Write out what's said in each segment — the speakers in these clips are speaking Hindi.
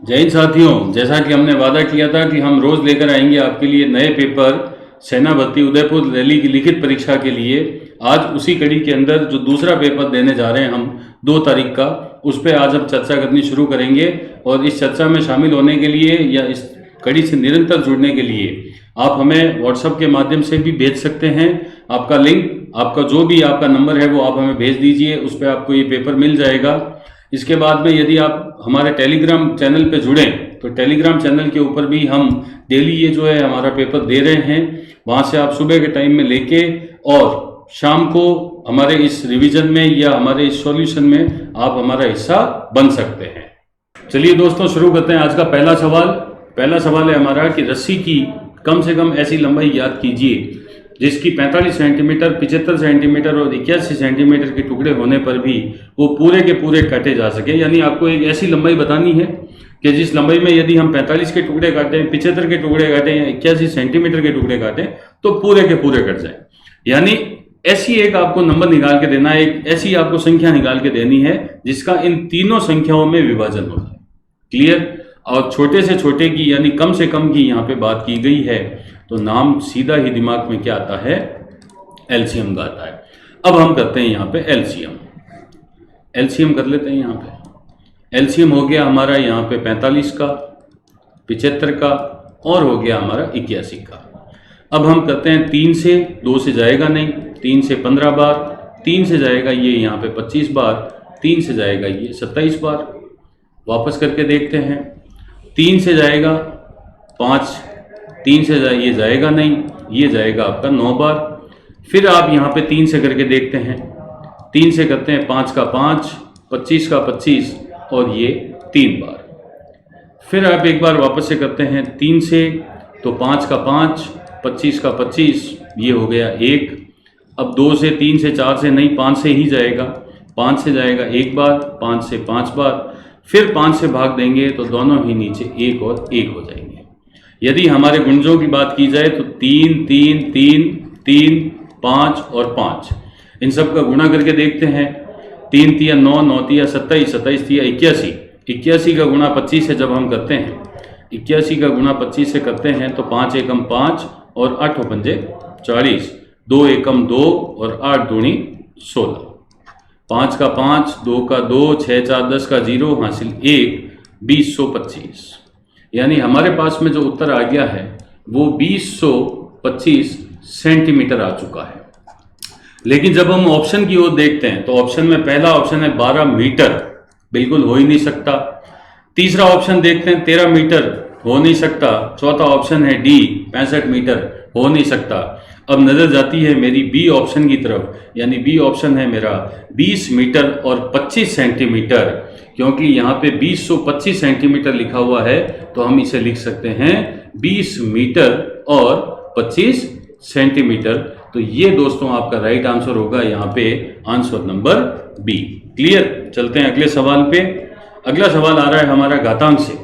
जय हिंद साथियों, जैसा कि हमने वादा किया था कि हम रोज़ लेकर आएंगे आपके लिए नए पेपर सेना भर्ती उदयपुर रैली की लिखित परीक्षा के लिए। आज उसी कड़ी के अंदर जो दूसरा पेपर देने जा रहे हैं हम 2 तारीख का, उस पर आज हम चर्चा करनी शुरू करेंगे। और इस चर्चा में शामिल होने के लिए या इस कड़ी से निरंतर जुड़ने के लिए आप हमें व्हाट्सएप के माध्यम से भी भेज सकते हैं। आपका लिंक, आपका जो भी आपका नंबर है वो आप हमें भेज दीजिए, उस पर आपको ये पेपर मिल जाएगा। इसके बाद में यदि आप हमारे टेलीग्राम चैनल पे जुड़ें तो टेलीग्राम चैनल के ऊपर भी हम डेली ये जो है हमारा पेपर दे रहे हैं। वहाँ से आप सुबह के टाइम में लेके और शाम को हमारे इस रिवीजन में या हमारे इस सॉल्यूशन में आप हमारा हिस्सा बन सकते हैं। चलिए दोस्तों, शुरू करते हैं आज का पहला सवाल। पहला सवाल है हमारा कि रस्सी की कम से कम ऐसी लंबाई याद कीजिए जिसकी 45 सेंटीमीटर, 75 सेंटीमीटर और 81 सेंटीमीटर के टुकड़े होने पर भी वो पूरे के पूरे काटे जा सके। यानी आपको एक ऐसी लंबाई बतानी है कि जिस लंबाई में यदि हम 45 के टुकड़े काटें, 75 के टुकड़े काटें या 81 सेंटीमीटर के टुकड़े काटें तो पूरे के पूरे कट जाए। यानी ऐसी एक आपको नंबर निकाल के देना है, एक ऐसी आपको संख्या निकाल के देनी है जिसका इन तीनों संख्याओं में विभाजन हो जाए। क्लियर? और छोटे से छोटे की यानी कम से कम की यहाँ पे बात की गई है तो नाम सीधा ही दिमाग में क्या आता है? एलसीएम का आता है। अब हम करते हैं यहाँ पे एलसीएम कर लेते हैं। यहाँ पे एलसीएम हो गया हमारा यहाँ पे 45 का, 75 का और हो गया हमारा 81 का। अब हम करते हैं 3 से, 2 से जाएगा नहीं, 3 से 15 बार, 3 से जाएगा ये यहाँ पे 25 बार, 3 से जाएगा ये 27 बार। वापस करके देखते हैं, 3 से जाएगा 5, 3 से ये जाएगा नहीं, ये जाएगा आपका 9 बार। फिर आप यहाँ पे 3 से करके देखते हैं, 3 से करते हैं 5 का 5, 25 का 25 और ये 3 बार। फिर आप एक बार वापस से करते हैं 3 से, तो 5 का 5, 25 का 25, ये हो गया 1। अब 2 से, 3 से, 4 से नहीं, 5 से ही जाएगा, 5 से जाएगा 1 बार, 5 से 5 बार। फिर 5 से भाग देंगे तो दोनों ही नीचे 1 और 1 हो जाएंगे। यदि हमारे गुणजों की बात की जाए तो 3, 3, 3, 3, 5 और 5, इन सब का गुणा करके देखते हैं। 3 तिया 9, 9 तिया 27, 27 तिया 81, 81 का गुणा 25 से जब हम करते हैं, 81 का गुणा 25 से करते हैं तो 5 एकम 5 और 8 पंजे 40, 2 एकम 2 और 8 दूनी 16, 5 का 5, 2 का 2, 6 4 10 का 0, हासिल 1, 2025। यानी हमारे पास में जो उत्तर आ गया है वो 2025 सेंटीमीटर आ चुका है। लेकिन जब हम ऑप्शन की ओर देखते हैं तो ऑप्शन में पहला ऑप्शन है 12 मीटर, बिल्कुल हो ही नहीं सकता। तीसरा ऑप्शन देखते हैं 13 मीटर, हो नहीं सकता। चौथा ऑप्शन है डी 65 मीटर, हो नहीं सकता। अब नजर जाती है मेरी बी ऑप्शन की तरफ, यानी बी ऑप्शन है मेरा 20 मीटर और 25 सेंटीमीटर। क्योंकि यहाँ पे 2025 सेंटीमीटर लिखा हुआ है तो हम इसे लिख सकते हैं 20 मीटर और 25 सेंटीमीटर। तो ये दोस्तों आपका राइट आंसर होगा यहाँ पे आंसर नंबर बी। क्लियर? चलते हैं अगले सवाल पे। अगला सवाल आ रहा है हमारा घातांक से।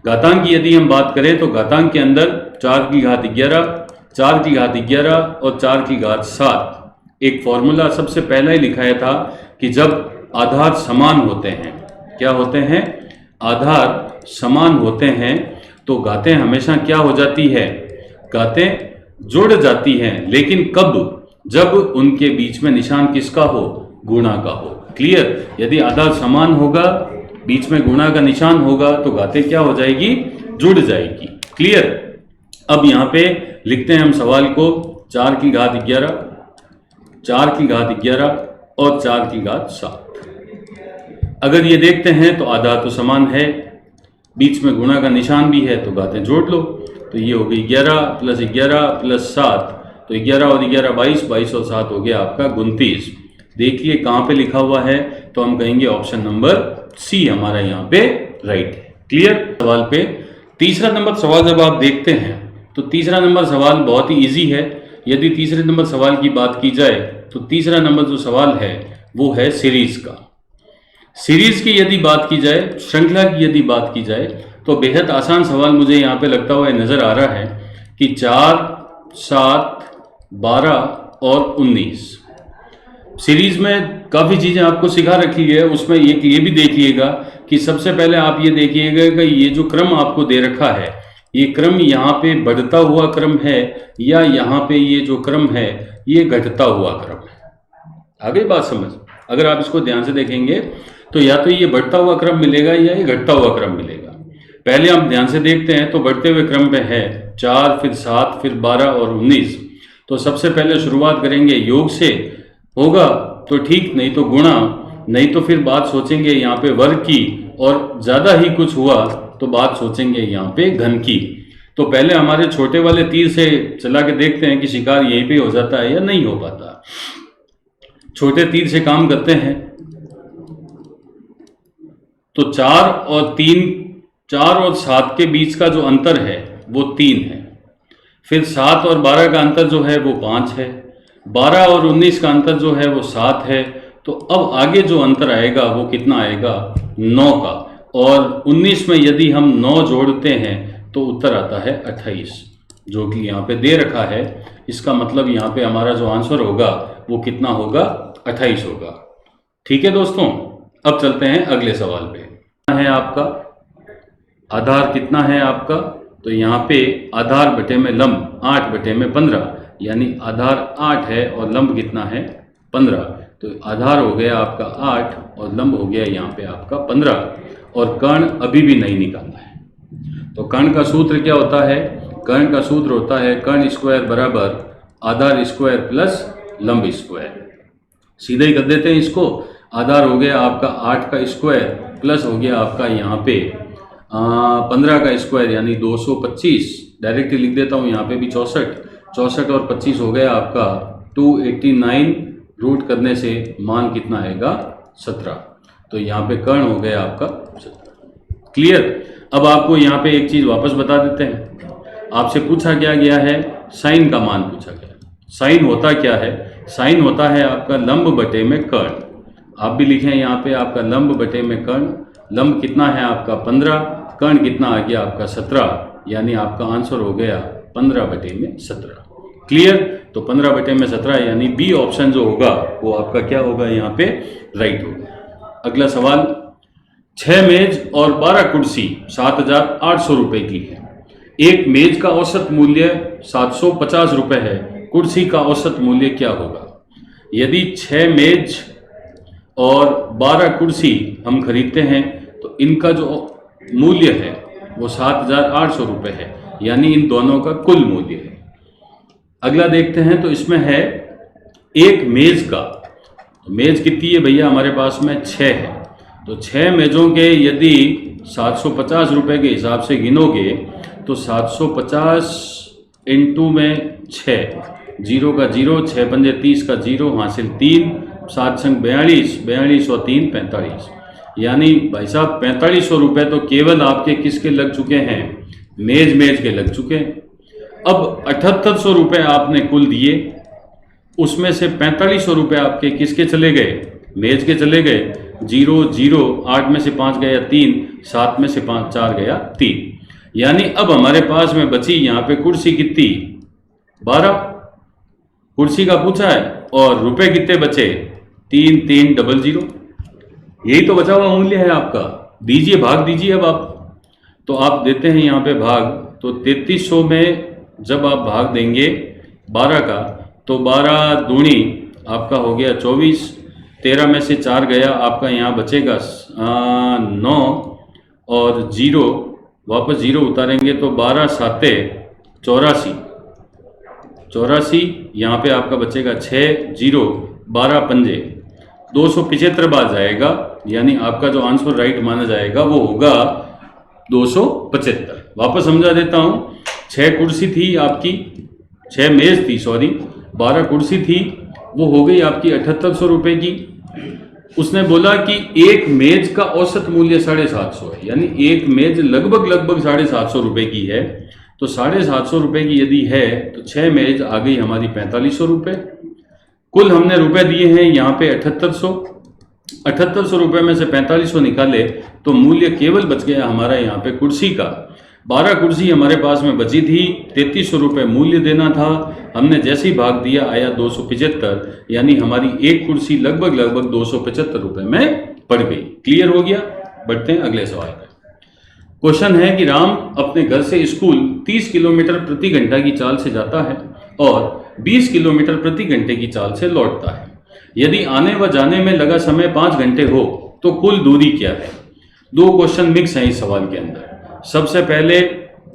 घातांक की यदि हम बात करें तो घातांक के अंदर 4 की घात 11, 4 की घात 11 और 4 की घात 7 एक फॉर्मूला सबसे पहला ही लिखाया था कि जब आधार समान होते हैं, क्या होते हैं? आधार समान होते हैं तो घातें हमेशा क्या हो जाती है? घातें जुड़ जाती हैं। लेकिन कब? जब उनके बीच में निशान किसका हो? गुणा का हो। क्लियर? यदि आधार समान होगा, बीच में गुणा का निशान होगा तो घातें क्या हो जाएगी? जुड़ जाएगी। क्लियर? अब यहाँ पे लिखते हैं हम सवाल को, 4 की घात 11, 4 की घात 11 और 4 की घात 7। अगर ये देखते हैं तो आधार तो समान है, बीच में गुणा का निशान भी है तो घातें जोड़ लो। तो ये हो गई 11 + 11 + 7, तो 11 और 11 22, 22 और 7 हो गया आपका 29। देखिए कहाँ पे लिखा हुआ है तो हम कहेंगे ऑप्शन नंबर सी हमारा यहाँ पे राइट है। क्लियर? सवाल पे तीसरा नंबर सवाल जब आप देखते हैं तो तीसरा नंबर सवाल बहुत ही इजी है। यदि तीसरे नंबर सवाल की बात की जाए तो तीसरा नंबर जो सवाल है वो है सीरीज का। सीरीज की यदि बात की जाए, श्रृंखला की यदि बात की जाए तो बेहद आसान सवाल मुझे यहाँ पे लगता हुआ नजर आ रहा है कि 4, 7, 12 और 19। सीरीज में काफ़ी चीज़ें आपको सिखा रखी है, उसमें एक ये भी देखिएगा कि सबसे पहले आप ये देखिएगा कि ये जो क्रम आपको दे रखा है, ये क्रम यहाँ पे बढ़ता हुआ क्रम है या यहाँ पे ये जो क्रम है ये घटता हुआ क्रम है। आ गई बात समझ? अगर आप इसको ध्यान से देखेंगे तो या तो ये बढ़ता हुआ क्रम मिलेगा या ये घटता हुआ क्रम मिलेगा। पहले हम ध्यान से देखते हैं तो बढ़ते हुए क्रम पे है 4, फिर 7, फिर 12 और 19। तो सबसे पहले शुरुआत करेंगे योग से, होगा तो ठीक, नहीं तो गुणा, नहीं तो फिर बात सोचेंगे यहाँ पे वर्ग की, और ज़्यादा ही कुछ हुआ तो बात सोचेंगे यहाँ पे घन की। तो पहले हमारे छोटे वाले तीर से चला के देखते हैं कि शिकार यहीं पे हो जाता है या नहीं हो पाता। छोटे तीर से काम करते हैं तो 4 और 7 के बीच का जो अंतर है वो 3 है। फिर 7 और 12 का अंतर जो है वो 5 है। 12 और 19 का अंतर जो है वो 7 है। तो अब आगे जो अंतर आएगा वो कितना आएगा? 9 का। और 19 में यदि हम 9 जोड़ते हैं तो उत्तर आता है 28, जो कि यहाँ पे दे रखा है। इसका मतलब यहाँ पे हमारा जो आंसर होगा वो कितना होगा? 28 होगा। ठीक है दोस्तों, अब चलते हैं अगले सवाल पे। कितना है आपका आधार? कितना है आपका? तो यहाँ पे आधार बटे में लंब 8 बटे में 15, यानी आधार 8 है और लंब कितना है? 15। तो आधार हो गया आपका 8 और लंब हो गया यहाँ पे आपका 15, और कर्ण अभी भी नहीं निकालना है। तो कर्ण का सूत्र क्या होता है? कर्ण का सूत्र होता है कर्ण स्क्वायर बराबर आधार स्क्वायर प्लस लंब स्क्वायर। सीधे ही कर देते हैं इसको। आधार हो गया आपका 8 का स्क्वायर प्लस हो गया आपका यहाँ पे 15 का स्क्वायर यानी 225। डायरेक्टली लिख देता हूँ यहाँ पे भी 64 और 25 हो गया आपका 289। रूट करने से मान कितना आएगा? 17। तो यहाँ पे कर्ण हो गया आपका 17। क्लियर? अब आपको यहाँ पे एक चीज़ वापस बता देते हैं। आपसे पूछा क्या गया है? साइन का मान पूछा गया। साइन होता क्या है? साइन होता है आपका लंब बटे में कर्ण। आप भी लिखें यहाँ पे आपका लंब बटे में कर्ण। लंब कितना है आपका? 15। कर्ण कितना आ गया आपका? 17। यानी आपका आंसर हो गया 15 बटे में 17। क्लियर? तो 15 बटे में 17 यानी बी ऑप्शन जो होगा वो आपका क्या होगा? यहाँ पे राइट होगा। अगला सवाल, 6 मेज और 12 कुर्सी 7,800 रुपये की है। एक मेज का औसत मूल्य 750 रुपये है, कुर्सी का औसत मूल्य क्या होगा? यदि 6 मेज और 12 कुर्सी हम खरीदते हैं तो इनका जो मूल्य है वो 7,800 रुपये है, यानी इन दोनों का कुल मूल्य है। अगला देखते हैं तो इसमें है एक मेज का। तो मेज कितनी है भैया? हमारे पास में 6 है। तो 6 मेजों के यदि 750 रुपये के हिसाब से गिनोगे तो 750 इंटू में 6, 0 का 0, 6 पंजे 30 का 0, हासिल 3, 7 संग 42, 42 और 3 45। यानी भाई साहब 4500 रुपये तो केवल आपके किसके लग चुके हैं? मेज के लग चुके हैं। अब 7800 रुपये आपने कुल दिए, उसमें से 4500 रुपये आपके किसके चले गए? मेज के चले गए। 0 0, 8 में से 5 गया 3, 7 में से 5 4 गया 3। यानी अब हमारे पास में बची यहाँ पे कुर्सी कितनी? 12। कुर्सी का पूछा है और रुपए कितने बचे? 3300। यही तो बचा हुआ मूल्य है आपका। दीजिए, भाग दीजिए अब आप। तो आप देते हैं यहाँ पे भाग। तो 3300 में जब आप भाग देंगे 12 का तो 12 दूनी आपका हो गया 24। 13 में से 4 गया आपका, यहाँ बचेगा 9 और 0, वापस 0 उतारेंगे तो 12 7 84। यहाँ पे आपका बचेगा 6 0, 12 पंजे 275 बार जाएगा। यानी आपका जो आंसर राइट माना जाएगा वो होगा 275। वापस समझा देता हूँ। 6 कुर्सी थी आपकी, 6 मेज थी, सॉरी 12 कुर्सी थी, वो हो गई आपकी 7800 रुपये की। उसने बोला कि एक मेज का औसत मूल्य 750 है, यानी एक मेज लगभग 750 रुपये की है। तो 750 रुपये की यदि है तो 6 मेज आ गई हमारी 4500 रुपये। कुल हमने रुपए दिए हैं यहाँ पे 7800 रुपये में से 4500 निकाले तो मूल्य केवल बच गया हमारा यहाँ पे कुर्सी का। 12 कुर्सी हमारे पास में बची थी, 3300 रुपये मूल्य देना था। हमने जैसे ही भाग दिया आया 275, यानी हमारी एक कुर्सी लगभग 275 रुपये में पड़ गई। क्लियर हो गया? बढ़ते हैं अगले सवाल पर। क्वेश्चन है कि राम अपने घर से स्कूल 30 किलोमीटर प्रति घंटा की चाल से जाता है और 20 किलोमीटर प्रति घंटे की चाल से लौटता है। यदि आने व जाने में लगा समय 5 घंटे हो तो कुल दूरी क्या है? दो क्वेश्चन मिक्स हैं इस सवाल के अंदर। सबसे पहले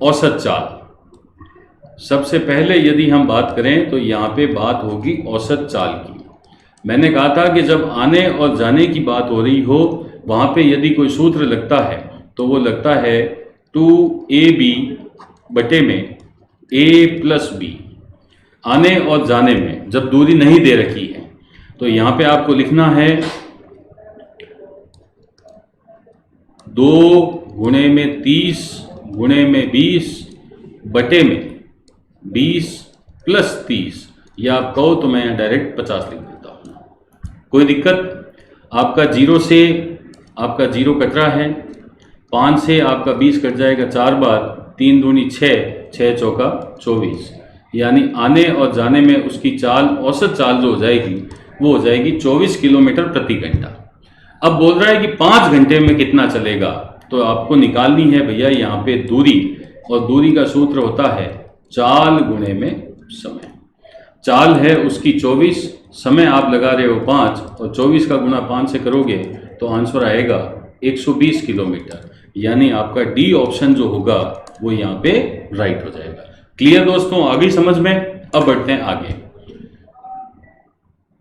औसत चाल। सबसे पहले यदि हम बात करें तो यहाँ पे बात होगी औसत चाल की। मैंने कहा था कि जब आने और जाने की बात हो रही हो वहाँ पे यदि कोई सूत्र लगता है तो वो लगता है 2ab बटे में a प्लस b। आने और जाने में जब दूरी नहीं दे रखी है तो यहाँ पे आपको लिखना है 2 गुणे में 30 गुणे में 20 बटे में 20 प्लस 30, या आप कहो तो मैं डायरेक्ट 50 लिख देता हूँ। कोई दिक्कत? आपका 0 से आपका 0 कट रहा है, 5 से आपका 20 कट जाएगा 4 बार, 3 दूनी 6, 6 चौका 24, यानी आने और जाने में उसकी चाल, औसत चाल जो हो जाएगी वो हो जाएगी 24 किलोमीटर प्रति घंटा। अब बोल रहा है कि 5 घंटे में कितना चलेगा, तो आपको निकालनी है भैया यहाँ पे दूरी, और दूरी का सूत्र होता है चाल गुणे में समय। चाल है उसकी 24, समय आप लगा रहे हो 5, और 24 का गुणा 5 से करोगे तो आंसर आएगा 120 किलोमीटर, यानी आपका डी ऑप्शन जो होगा वो यहाँ पे राइट हो जाएगा। क्लियर दोस्तों? आगे समझ में? अब बढ़ते हैं आगे।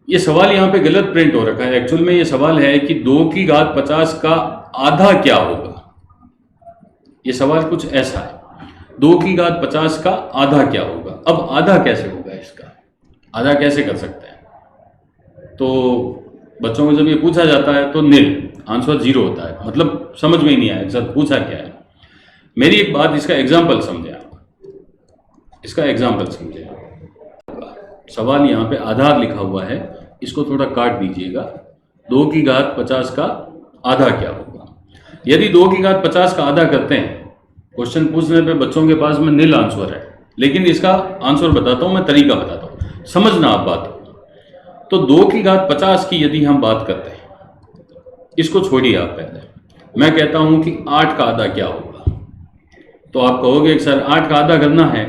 ये सवाल यहाँ पे गलत प्रिंट हो रखा है। एक्चुअल में ये सवाल है कि 2 की घात 50 का आधा क्या होगा। ये सवाल कुछ ऐसा है, 2 की घात 50 का आधा क्या होगा। अब आधा कैसे होगा, इसका आधा कैसे कर सकते हैं? तो बच्चों को जब ये पूछा जाता है तो निल, आंसर 0 होता है, मतलब समझ में ही नहीं आया सर पूछा क्या है। मेरी एक बात, इसका एग्जाम्पल समझे आप, इसका एग्जाम्पल समझे आप। सवाल यहाँ पे आधार लिखा हुआ है, इसको थोड़ा काट दीजिएगा। 2 की घात 50 का आधा क्या होगा। यदि 2 की घात 50 का आधा करते हैं, क्वेश्चन पूछने पे बच्चों के पास में निल आंसर है, लेकिन इसका आंसर बताता हूँ मैं, तरीका बताता हूँ, समझना आप बात। तो 2 की घात 50 की यदि हम बात करते हैं, इसको छोड़िए आप, पहले मैं कहता हूँ कि 8 का आधा क्या होगा। तो आप कहोगे कि सर 8 का आधा करना है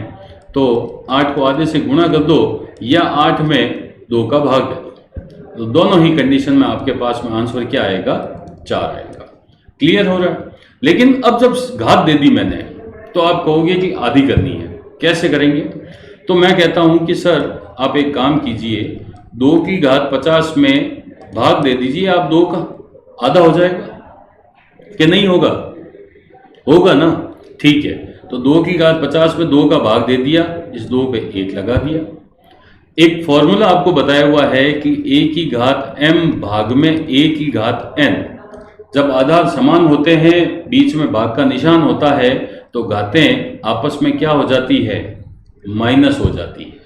तो 8 को आधे से गुणा कर दो, या 8 में 2 का भाग दे दो। तो दोनों ही कंडीशन में आपके पास में आंसर क्या आएगा? 4 आएगा। क्लियर हो रहा है? लेकिन अब जब घात दे दी मैंने तो आप कहोगे कि आधी करनी है, कैसे करेंगे? तो मैं कहता हूं कि सर आप एक काम कीजिए, 2 की घात 50 में भाग दे दीजिए आप 2 का, आधा हो जाएगा कि नहीं होगा? होगा ना? ठीक है, तो 2 की घात 50 में 2 का भाग दे दिया, इस 2 पे 1 लगा दिया। एक फॉर्मूला आपको बताया हुआ है कि a की घात m भाग में a की घात n। जब आधार समान होते हैं, बीच में भाग का निशान होता है, तो घातें आपस में क्या हो जाती है? माइनस हो जाती है।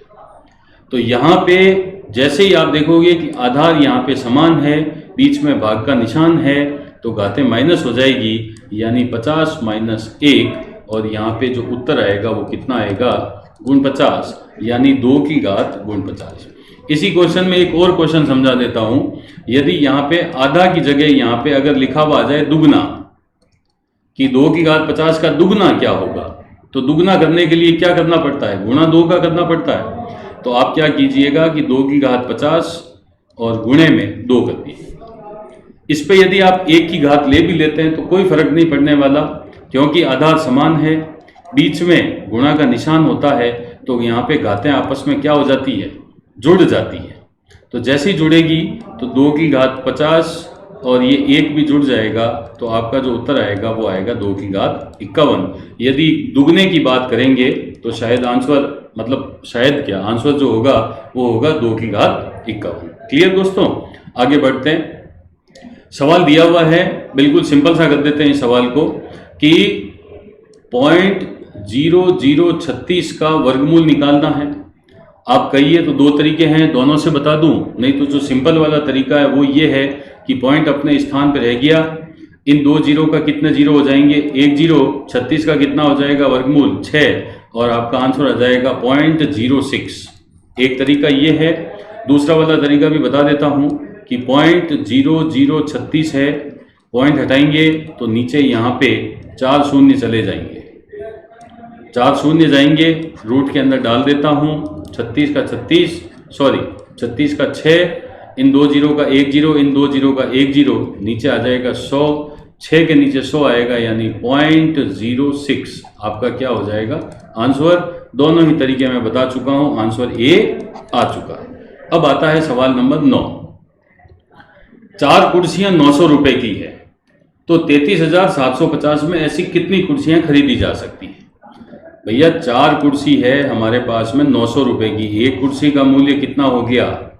तो यहाँ पे जैसे ही आप देखोगे कि आधार यहाँ पे समान है, बीच में भाग का निशान है, तो घातें माइनस हो जाएगी, यानी 50 माइनस 1, और यहाँ पे जो उत्तर आएगा वो कितना आएगा? गुण 50, यानी 2 की घात गुण 50। इसी क्वेश्चन में एक और क्वेश्चन समझा देता हूँ। यदि यहाँ पे आधा की जगह यहाँ पे अगर लिखा हुआ आ जाए दुगना, कि 2 की घात 50 का दुगना क्या होगा, तो दुगना करने के लिए क्या करना पड़ता है? गुणा 2 का करना पड़ता है। तो आप क्या कीजिएगा कि 2 की घात 50 और गुणे में 2 कर दीजिएगा। इस पे यदि आप 1 की घात ले भी लेते हैं तो कोई फर्क नहीं पड़ने वाला, क्योंकि आधार समान है, बीच में गुणा का निशान होता है, तो यहाँ पे घातें आपस में क्या हो जाती है? जुड़ जाती है। तो जैसे ही जुड़ेगी तो 2 की घात 50 और ये 1 भी जुड़ जाएगा, तो आपका जो उत्तर आएगा वो आएगा 2 की घात 51। यदि दुगने की बात करेंगे तो शायद आंसर, मतलब शायद क्या, आंसर जो होगा वो होगा 2 की घात 51। क्लियर दोस्तों? आगे बढ़ते हैं। सवाल दिया हुआ है, बिल्कुल सिंपल सा कर देते हैं इस सवाल को, कि 0.0036 का वर्गमूल निकालना है। आप कहिए तो 2 तरीके हैं, दोनों से बता दूं, नहीं तो जो सिंपल वाला तरीका है वो ये है कि पॉइंट अपने स्थान पर रह गया, इन दो जीरो का कितने जीरो हो जाएंगे, एक जीरो, 36 का कितना हो जाएगा वर्गमूल 6, और आपका आंसर आ जाएगा 0.06। एक तरीका ये है। दूसरा वाला तरीका भी बता देता हूँ कि 0.0036 है, पॉइंट हटाएंगे तो नीचे यहाँ पे 4 शून्य चले जाएंगे, 4 शून्य जाएंगे, रूट के अंदर डाल देता हूँ, 36 का 36 का 6, इन दो जीरो का एक जीरो, इन दो जीरो का एक जीरो, नीचे आ जाएगा 100, 6 के नीचे 100 आएगा, यानी 0.06 आपका क्या हो जाएगा आंसर। दोनों ही तरीके मैं बता चुका हूं, आंसर ए आ चुका है। अब आता है सवाल नंबर 9। 4 कुर्सियां 900 रुपए की है, तो 33,750 में ऐसी कितनी कुर्सियां खरीदी जा सकती है। भैया 4 कुर्सी है हमारे पास में 900 रुपए की, एक कुर्सी का मूल्य कितना हो गया,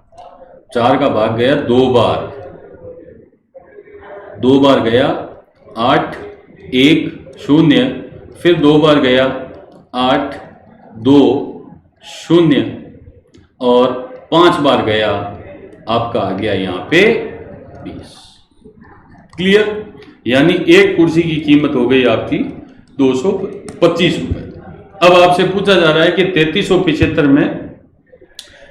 4 का भाग गया 2 बार, 2 बार गया 8 1 0, फिर 2 बार गया 8 2 0, और 5 बार गया आपका आ गया यहाँ पे 20। क्लियर, यानी एक कुर्सी की कीमत हो गई आपकी 225 रुपए। अब आपसे पूछा जा रहा है कि 3375 में,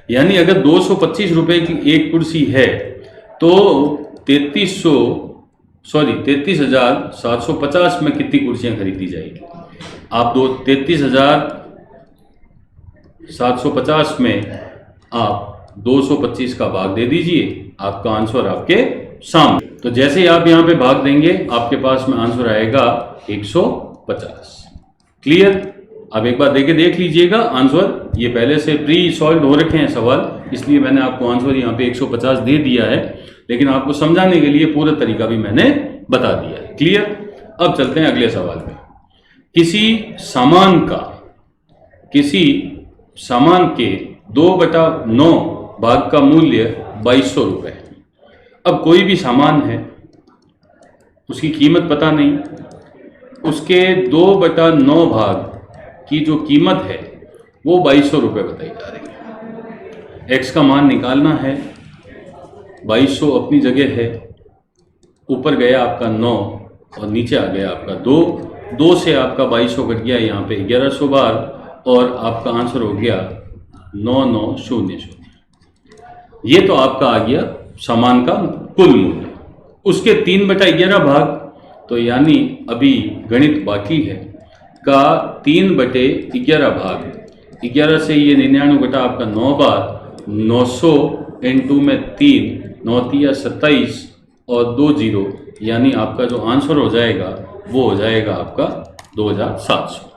यानी अगर 225 रुपए की एक कुर्सी है तो 33,750 में कितनी कुर्सियां खरीदी जाएगी। आप 33,750 में आप 225 का भाग दे दीजिए, आपका आंसर आपके सामने। तो जैसे ही आप यहां पे भाग देंगे आपके पास में आंसर आएगा 150। क्लियर, अब एक बार देख लीजिएगा आंसर, ये पहले से प्री सॉल्व हो रखे हैं सवाल, इसलिए मैंने आपको आंसर यहाँ पे 150 दे दिया है, लेकिन आपको समझाने के लिए पूरा तरीका भी मैंने बता दिया है। क्लियर, अब चलते हैं अगले सवाल में। किसी सामान के 2/9 भाग का मूल्य 2200 रुपए है। अब कोई भी सामान है, उसकी कीमत पता नहीं, उसके 2/9 भाग की जो कीमत है वो 2200 रुपये बताई जा रही है। एक्स का मान निकालना है, 2200 अपनी जगह है, ऊपर गया आपका 9 और नीचे आ गया आपका 2 से आपका 2200 कट गया यहाँ पे 1100 बार, और आपका आंसर हो गया 9900। ये तो आपका आ गया सामान का कुल मूल्य, उसके 3/11 भाग, तो यानी अभी गणित बाकी है का 3/11 भाग, 11 से ये 99 घटा आपका 9 बार, 900 इंटू में 3, 9 तिया 27 और 2 जीरो, यानी आपका जो आंसर हो जाएगा वो हो जाएगा आपका 2700।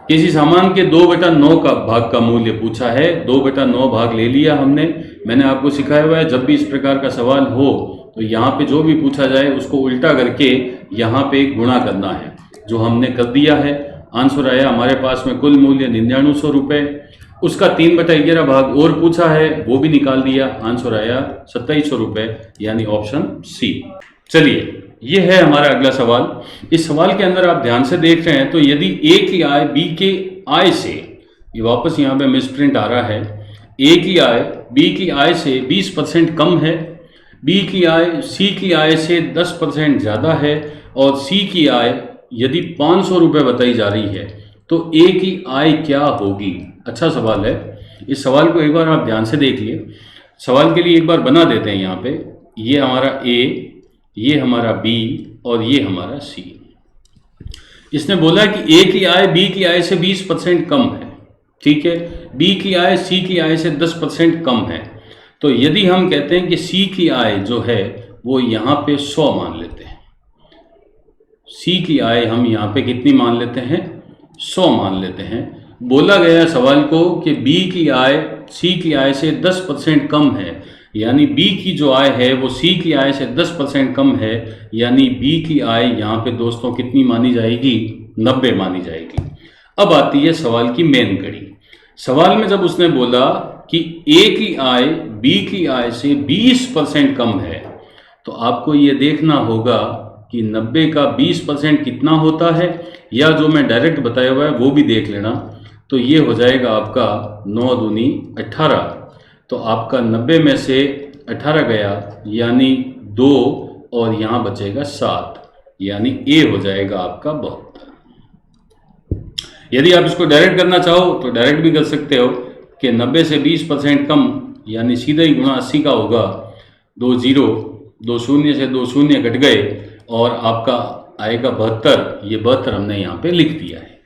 किसी सामान के 2/9 का भाग का मूल्य पूछा है, 2/9 भाग ले लिया हमने। मैंने आपको सिखाया हुआ है जब भी इस प्रकार का सवाल हो तो यहाँ पे जो भी पूछा जाए उसको उल्टा करके यहाँ पे गुणा करना है, जो हमने कर दिया है। आंसर आया हमारे पास में कुल मूल्य 9900 रुपये, उसका 3/11 भाग और पूछा है वो भी निकाल दिया, आंसर आया 2700 रुपये, यानी ऑप्शन सी। चलिए ये है हमारा अगला सवाल। इस सवाल के अंदर आप ध्यान से देख रहे हैं तो यदि ए की आय बी के आय से, ये वापस यहाँ पे मिसप्रिंट आ रहा है, ए की आय बी की आय से 20% कम है, बी की आय सी की आय से 10% ज़्यादा है, और सी की आय यदि 500 रुपये बताई जा रही है तो ए की आय क्या होगी। अच्छा सवाल है, इस सवाल को एक बार आप ध्यान से देखिए। सवाल के लिए एक बार बना देते हैं यहाँ पे, ये हमारा ए, ये हमारा बी और ये हमारा सी। इसने बोला कि ए की आय बी की आय से 20% कम है, ठीक है, बी की आय सी की आय से 10% कम है। तो यदि हम कहते हैं कि सी की आय जो है वो यहाँ पे 100 मान लेते हैं, सी की आय हम यहाँ पे कितनी मान लेते हैं, 100 मान लेते हैं। बोला गया सवाल को कि बी की आय सी की आय से 10% कम है, यानी बी की जो आय है वो सी की आय से 10% कम है, यानी बी की आय यहाँ पे दोस्तों कितनी मानी जाएगी, 90 मानी जाएगी। अब आती है सवाल की मेन कड़ी। सवाल में जब उसने बोला कि ए की आय बी की आय से 20% कम है, तो आपको ये देखना होगा कि 90 का 20% कितना होता है, या जो मैं डायरेक्ट बताया हुआ है वो भी देख लेना। तो ये हो जाएगा आपका 9 दूनी 18, तो आपका 90 में से 18 गया यानी 2 और यहाँ बचेगा 7, यानी ए हो जाएगा आपका 72। यदि आप इसको डायरेक्ट करना चाहो तो डायरेक्ट भी कर सकते हो कि 90 से 20% कम, यानी सीधा ही गुणा 80 का होगा। 2 जीरो, 2 शून्य से 2 शून्य कट गए और आपका आएगा 72। ये 72 हमने यहाँ पे लिख दिया है।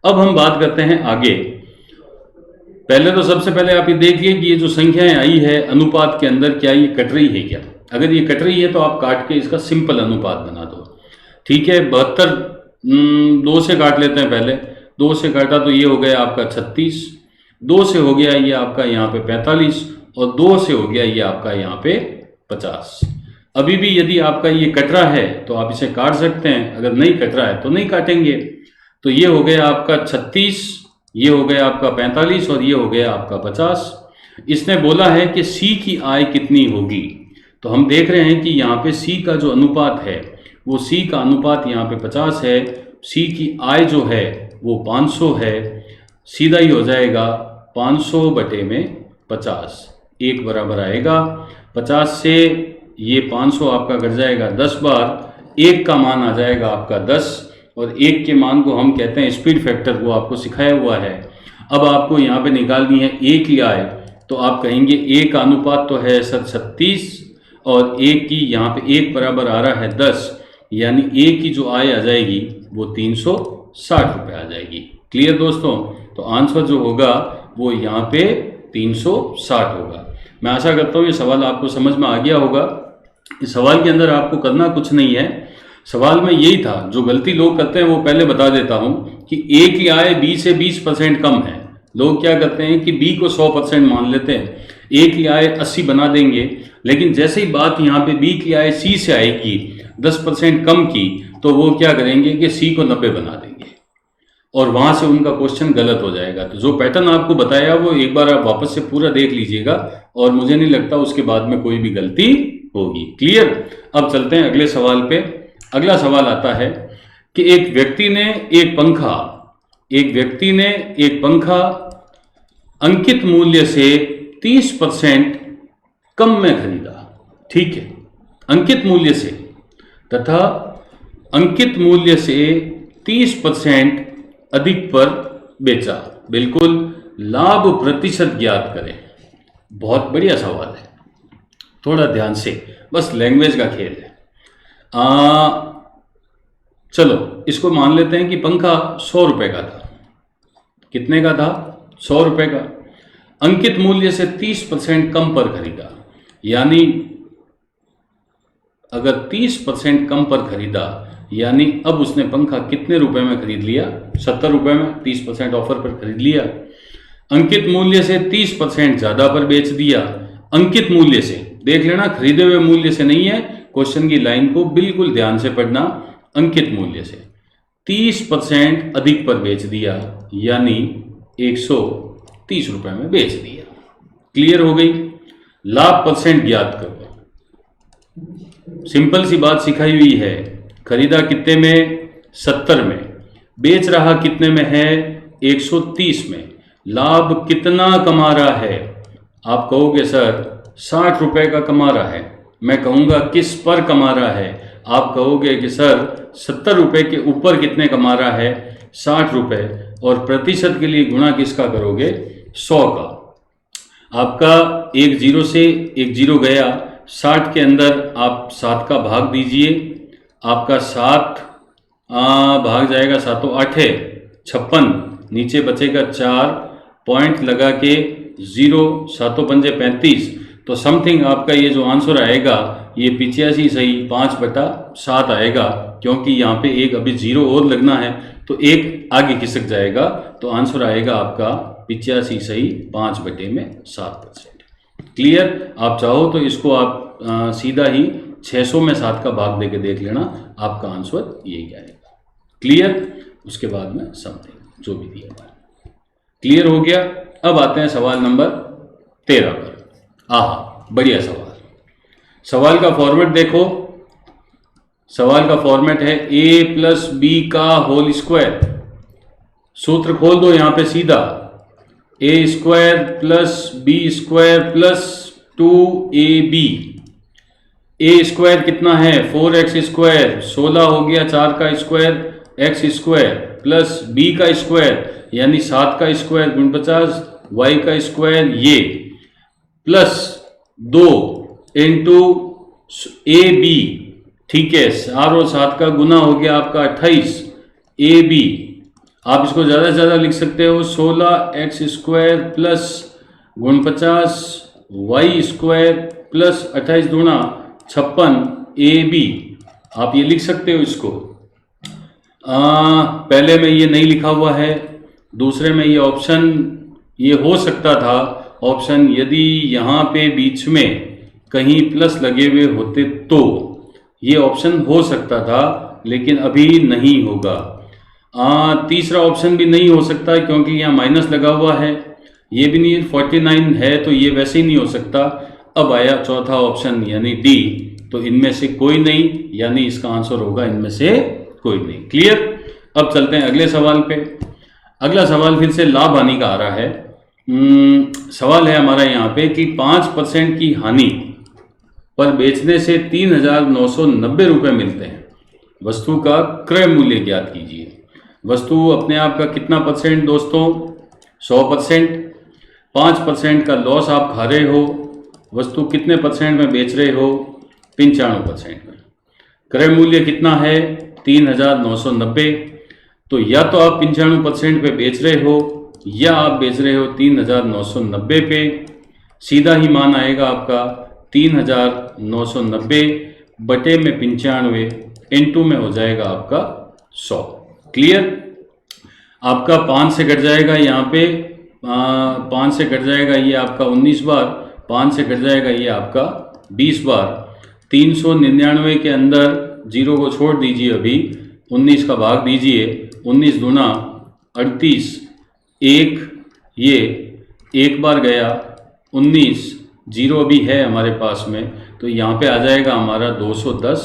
अब हम बात करते हैं आगे। पहले तो सबसे पहले आप ये देखिए कि ये जो संख्याएं आई है अनुपात के अंदर, क्या ये कट रही है क्या? अगर ये कट रही है तो आप काट के इसका सिंपल अनुपात बना दो। ठीक है, 72 2 से काट लेते हैं पहले। 2 से काटा तो ये हो गया आपका 36, 2 से हो गया ये आपका यहाँ पे 45 और 2 से हो गया ये आपका यहाँ पे 50। अभी भी यदि आपका ये कट रहा है तो आप इसे काट सकते हैं, अगर नहीं कट रहा है तो नहीं काटेंगे। तो ये हो गया आपका 36, ये हो गया आपका 45 और ये हो गया आपका 50। इसने बोला है कि सी की आय कितनी होगी, तो हम देख रहे हैं कि यहाँ पे सी का जो अनुपात है वो सी का अनुपात यहाँ पे 50 है। सी की आय जो है वो 500 है। सीधा ही हो जाएगा 500 बटे में 50, 1 बराबर आएगा। 50 से ये 500 आपका कट जाएगा 10 बार, 1 का मान आ जाएगा आपका 10 और 1 के मान को हम कहते हैं स्पीड फैक्टर, वो आपको सिखाया हुआ है। अब आपको यहाँ पे निकालनी है ए की आय, तो आप कहेंगे ए का अनुपात तो है सर 36 और ए की यहाँ पे 1 बराबर आ रहा है 10, यानी ए की जो आय आ जाएगी वो 360 रुपये आ जाएगी। क्लियर दोस्तों? तो आंसर जो होगा वो यहाँ पे 360 होगा। मैं आशा करता हूँ ये सवाल आपको समझ में आ गया होगा। इस सवाल के अंदर आपको करना कुछ नहीं है। सवाल में यही था, जो गलती लोग करते हैं वो पहले बता देता हूँ कि ए की आय बी से 20% कम है। लोग क्या करते हैं कि बी को 100% मान लेते हैं, ए की आय 80 बना देंगे, लेकिन जैसे ही बात यहाँ पे बी की आय सी से आएगी 10% कम की, तो वो क्या करेंगे कि सी को 90 बना देंगे और वहाँ से उनका क्वेश्चन गलत हो जाएगा। तो जो पैटर्न आपको बताया वो एक बार आप वापस से पूरा देख लीजिएगा और मुझे नहीं लगता उसके बाद में कोई भी गलती होगी। क्लियर? अब चलते हैं अगले सवाल पे। अगला सवाल आता है कि एक व्यक्ति ने एक पंखा अंकित मूल्य से 30% कम में खरीदा। ठीक है, अंकित मूल्य से, तथा अंकित मूल्य से 30% अधिक पर बेचा। बिल्कुल, लाभ प्रतिशत ज्ञात करें। बहुत बढ़िया सवाल है, थोड़ा ध्यान से, बस लैंग्वेज का खेल है। चलो इसको मान लेते हैं कि पंखा 100 रुपये का था। कितने का था? 100 रुपये का। अंकित मूल्य से 30% कम पर खरीदा, यानी अगर 30% कम पर खरीदा, यानी अब उसने पंखा कितने रुपए में खरीद लिया? 70 रुपये में, 30% ऑफर पर खरीद लिया। अंकित मूल्य से 30% ज़्यादा पर बेच दिया। अंकित मूल्य से, देख लेना, खरीदे हुए मूल्य से नहीं है, क्वेश्चन की लाइन को बिल्कुल ध्यान से पढ़ना। अंकित मूल्य से 30% अधिक पर बेच दिया, यानी 130 रुपये में बेच दिया। क्लियर हो गई? लाभ परसेंट ज्ञात करो। सिंपल सी बात सिखाई हुई है। खरीदा कितने में? 70 में। बेच रहा कितने में है? 130 में। लाभ कितना कमा रहा है? आप कहोगे सर 60 रुपये का कमा रहा है। मैं कहूँगा किस पर कमा रहा है? आप कहोगे कि सर 70 रुपये के ऊपर कितने कमा रहा है? 60 रुपये। और प्रतिशत के लिए गुणा किसका करोगे? 100 का। आपका एक जीरो से एक जीरो गया, 60 के अंदर आप 7 का भाग दीजिए। आपका 7 भाग जाएगा, 7 8 है 56, नीचे बचेगा 4, पॉइंट लगा के 0, 7 पंजे 35। तो समथिंग आपका ये जो आंसर आएगा ये 85 सही 5/7 आएगा, क्योंकि यहाँ पे एक अभी 0 और लगना है तो एक आगे खिसक जाएगा। तो आंसर आएगा आपका 85 सही 5/7%। क्लियर? आप चाहो तो इसको आप सीधा ही 600 में 7 का भाग देके देख लेना, आपका आंसर यही आएगा। क्लियर? उसके बाद में समथिंग जो भी दिया हुआ। क्लियर हो गया? अब आते हैं सवाल नंबर 13 पर। आहा, बढ़िया सवाल। सवाल का फॉर्मेट देखो। सवाल का फॉर्मेट है a+b का होल स्क्वायर। सूत्र खोल दो यहाँ पे सीधा, a² + b² + 2ab। ए स्क्वायर कितना है 4x स्क्वायर, 16 हो गया 4 का square x square plus b का स्क्वायर यानी 7 का स्क्वायर गुण 50 y का स्क्वायर ये प्लस 2 इंटू ए बी, ठीक है 4 और 7 का गुना हो गया आपका 28 ए बी। आप इसको ज़्यादा से ज़्यादा लिख सकते हो 16x स्क्वायर प्लस गुण 50 वाई स्क्वायर प्लस 28 दूना 56 ए बी। आप ये लिख सकते हो इसको। पहले में ये नहीं लिखा हुआ है, दूसरे में ये ऑप्शन ये हो सकता था ऑप्शन, यदि यहाँ पे बीच में कहीं प्लस लगे हुए होते तो ये ऑप्शन हो सकता था, लेकिन अभी नहीं होगा। तीसरा ऑप्शन भी नहीं हो सकता क्योंकि यहाँ माइनस लगा हुआ है, ये भी नहीं 49 है तो ये वैसे ही नहीं हो सकता। अब आया चौथा ऑप्शन यानी डी, तो इनमें से कोई नहीं, यानी इसका आंसर होगा इनमें से कोई नहीं। क्लियर। अब चलते हैं अगले सवाल पे। अगला सवाल फिर से लाभ हानि का आ रहा है। सवाल है हमारा यहाँ पे कि 5% की हानि पर बेचने से 3,990 रुपये मिलते हैं, वस्तु का क्रय मूल्य ज्ञात कीजिए। वस्तु अपने आप का कितना परसेंट दोस्तों 100%, 5% का लॉस आप खा रहे हो, वस्तु कितने परसेंट में बेच रहे हो 95% में, क्रय मूल्य कितना है 3,990। तो या तो आप 95% पे बेच रहे हो या आप बेच रहे हो 3,990 पे। सीधा ही मान आएगा आपका 3,990 बटे में 95 इंटू में हो जाएगा आपका 100। क्लियर। आपका 5 से कट जाएगा यहाँ पे, 5 से कट जाएगा ये आपका 19 बार, 5 से कट जाएगा ये आपका 20 बार। 399 के अंदर जीरो को छोड़ दीजिए, अभी 19 का भाग दीजिए, 19 दूना 38, एक ये एक बार गया 19, जीरो अभी है हमारे पास में, तो यहाँ पे आ जाएगा हमारा 210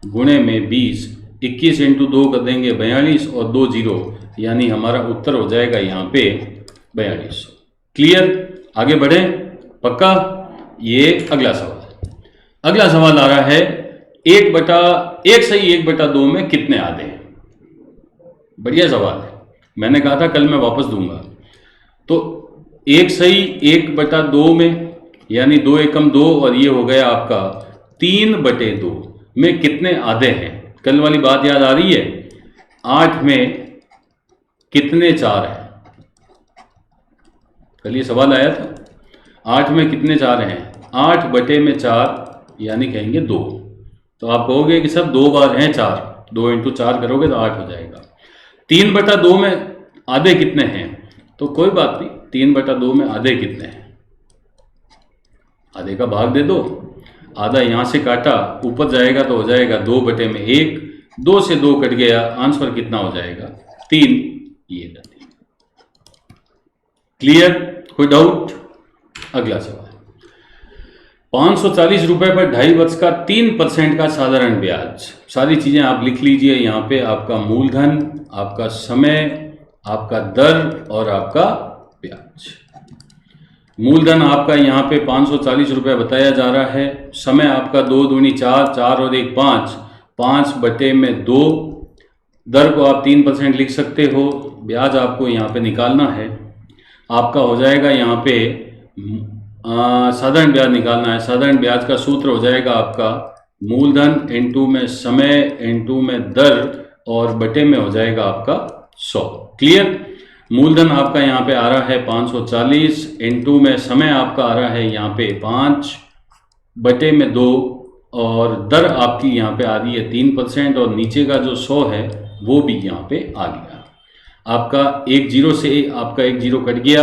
गुणे में 20, 21 इंटू 2 कर देंगे 42 और 2 जीरो, यानी हमारा उत्तर हो जाएगा यहाँ पे 42। क्लियर। आगे बढ़े पक्का। ये अगला सवाल, अगला सवाल आ रहा है 1 सही 1/2 में कितने आधे हैं। बढ़िया सवाल है, मैंने कहा था कल मैं वापस दूंगा। तो 1 सही 1/2 में यानी 2 एकम 2 और ये हो गया आपका 3/2 में कितने आधे हैं। कल वाली बात याद आ रही है, 8 में कितने 4 हैं। कल ये सवाल आया था 8 में कितने 4 हैं, 8 बटे में 4 यानी कहेंगे 2। तो आप कहोगे कि सब 2 बार हैं 4, 2 इंटू 4 करोगे तो 8 हो जाएगा। 3/2 में आधे कितने हैं, तो कोई बात नहीं, 3/2 में आधे कितने हैं, आधे का भाग दे दो, आधा यहाँ से काटा ऊपर जाएगा तो हो जाएगा 2 बटे में 1, 2 से 2 कट गया, आंसर कितना हो जाएगा 3। ये 3। क्लियर। कोई डाउट। अगला सवाल 540 रुपए पर 2.5 वर्ष का 3% का साधारण ब्याज। सारी चीजें आप लिख लीजिए यहाँ पे, आपका मूलधन, आपका समय, आपका दर और आपका ब्याज। मूलधन आपका यहाँ पे 540 रुपये बताया जा रहा है, समय आपका 2 दूनी 4, 4 और 1 5, 5 बटे में 2, दर को आप 3% लिख सकते हो, ब्याज आपको यहाँ पे निकालना है। आपका हो जाएगा यहाँ पे साधारण ब्याज निकालना है। साधारण ब्याज का सूत्र हो जाएगा आपका मूलधन इंटू में समय इंटू में दर और बटे में हो जाएगा आपका 100। क्लियर। मूलधन आपका यहाँ पे आ रहा है 540 इंटू में समय आपका आ रहा है यहाँ पे 5 बटे में 2 और दर आपकी यहाँ पे आ रही है 3% और नीचे का जो 100 है वो भी यहाँ पे आ गया। आपका 1 जीरो से आपका 1 जीरो कट गया,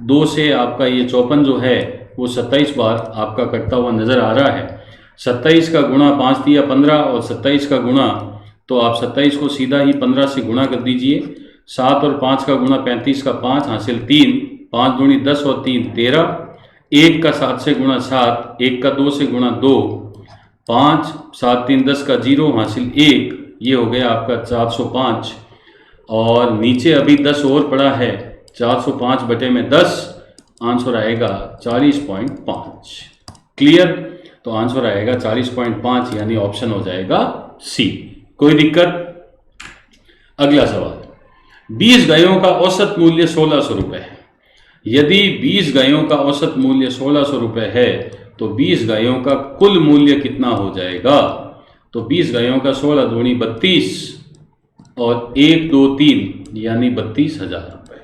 2 से आपका ये 54 जो है वो 27 बार आपका कटता हुआ नज़र आ रहा है। 27 का गुणा 5 दिया 15 और 27 का गुणा, तो आप 27 को सीधा ही 15 से गुणा कर दीजिए। 7 और 5 का गुणा 35 का 5 हासिल 3, 5 दूनी 10 और 3 13, 1 का 7 से गुणा 7, 1 का 2 से गुणा 2, 5, 7 3 10 का 0 हासिल 1, ये हो गया आपका 405 और नीचे अभी 10 और पड़ा है, 405 बटे में 10, आंसर आएगा 40.5। क्लियर। तो आंसर आएगा 40.5 यानी ऑप्शन हो जाएगा सी। कोई दिक्कत? अगला सवाल, 20 गायों का औसत मूल्य 1600 रुपये है। यदि 20 गायों का औसत मूल्य 1600 रुपये है तो 20 गायों का कुल मूल्य कितना हो जाएगा? तो 20 गायों का 16 दूनी 32 और 1 2 3 यानी 32,000 रुपये।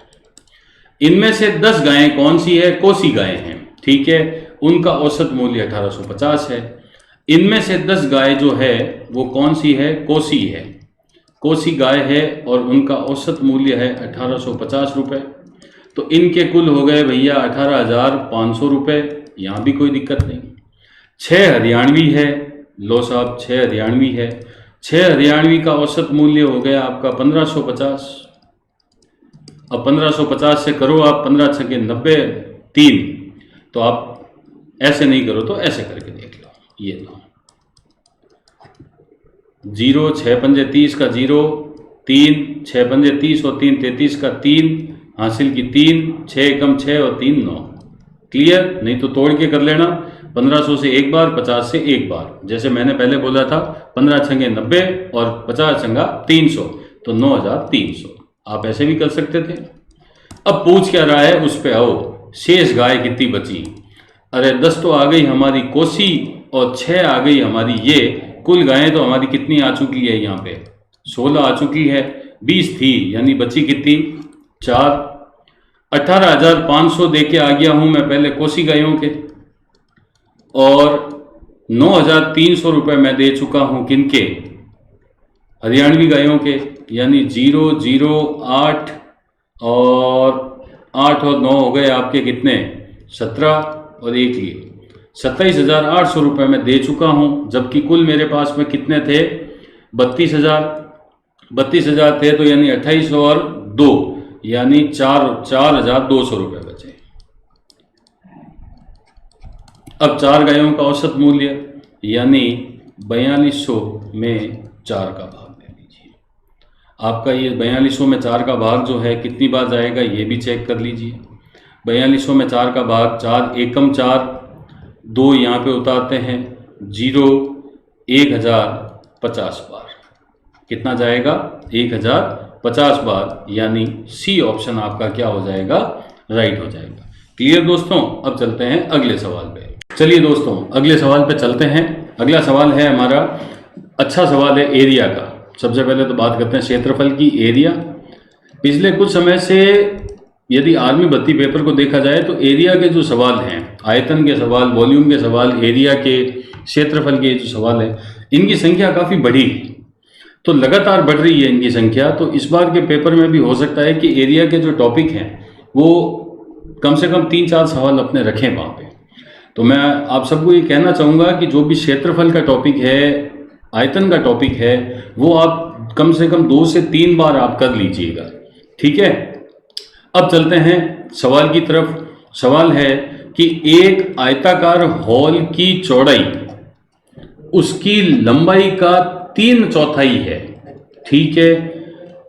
इनमें से 10 गायें कौन सी है? कोसी गायें हैं, ठीक है। उनका औसत मूल्य 1850 है। इनमें से 10 गाय जो है वो कौन सी है? कोसी है, कोसी गाय है और उनका औसत मूल्य है 1850 रुपये। तो इनके कुल हो गए भैया 18,500 रुपये, यहाँ भी कोई दिक्कत नहीं। 6 हरियाणवी है, लो साहब 6 हरियाणवी है, 6 हरियाणवी का औसत मूल्य हो गया आपका 1550। अब 1550 से करो आप 15 छके 90 3, तो आप ऐसे नहीं करो तो ऐसे करके देख लो। ये लो 0 6 पंजे 30 का 0 3 6 पंजे 30 और 3 33 का 3 हासिल की 3 6 एकम 6 और 3 9। क्लियर? नहीं तो तोड़ के कर लेना, 1500 से एक बार, 50 से एक बार। जैसे मैंने पहले बोला था 15 छंगे 90 और 50 छंगा 300, तो 9300। आप ऐसे भी कर सकते थे। अब पूछ क्या रहा है उस पे आओ। शेष गाय कितनी बची? अरे 10 तो आ गई हमारी कोसी और 6 आ गई हमारी ये। कुल गायें तो हमारी कितनी आ चुकी है? यहाँ पे 16 आ चुकी है, 20 थी यानी बची कितनी? 4। 18,500 दे के आ गया हूँ मैं पहले कोसी गायों के, और 9,300 रुपये मैं दे चुका हूँ किनके? हरियाणवी गायों के, यानी 0 0 8 और 8 और 9 हो गए आपके कितने? 17 और 1 ये 27,800 रुपये मैं दे चुका हूँ। जबकि कुल मेरे पास में कितने थे? 32,000 थे, तो यानी 28 और 2 यानी 4,200 रुपये बचे। अब 4 गायों का औसत मूल्य यानी 4200 में 4 का भाग ले लीजिए। आपका ये 4200 में 4 का भाग जो है कितनी बार जाएगा ये भी चेक कर लीजिए। 4200 में 4 का भाग 4 एकम 4, 2 यहाँ पे उतारते हैं 0 1050 बार। कितना जाएगा? 1050 बार, यानी सी ऑप्शन आपका क्या हो जाएगा? राइट हो जाएगा। क्लियर दोस्तों? अब चलते हैं अगले सवाल पे। चलिए दोस्तों अगले सवाल पे चलते हैं। अगला सवाल है हमारा, अच्छा सवाल है एरिया का। सबसे पहले तो बात करते हैं क्षेत्रफल की, एरिया। पिछले कुछ समय से यदि आर्मी भर्ती पेपर को देखा जाए तो एरिया के जो सवाल हैं, आयतन के सवाल, वॉल्यूम के सवाल, एरिया के, क्षेत्रफल के जो सवाल हैं, इनकी संख्या काफ़ी बढ़ी, तो लगातार बढ़ रही है इनकी संख्या। तो इस बार के पेपर में भी हो सकता है कि एरिया के जो टॉपिक हैं वो कम से कम 3-4 सवाल अपने रखें वहाँ पे। तो मैं आप सबको ये कहना चाहूँगा कि जो भी क्षेत्रफल का टॉपिक है, आयतन का टॉपिक है, वो आप कम से कम 2 से 3 बार आप कर लीजिएगा, ठीक है। अब चलते हैं सवाल की तरफ। सवाल है कि एक आयताकार हॉल की चौड़ाई उसकी लंबाई का 3/4 है, ठीक है।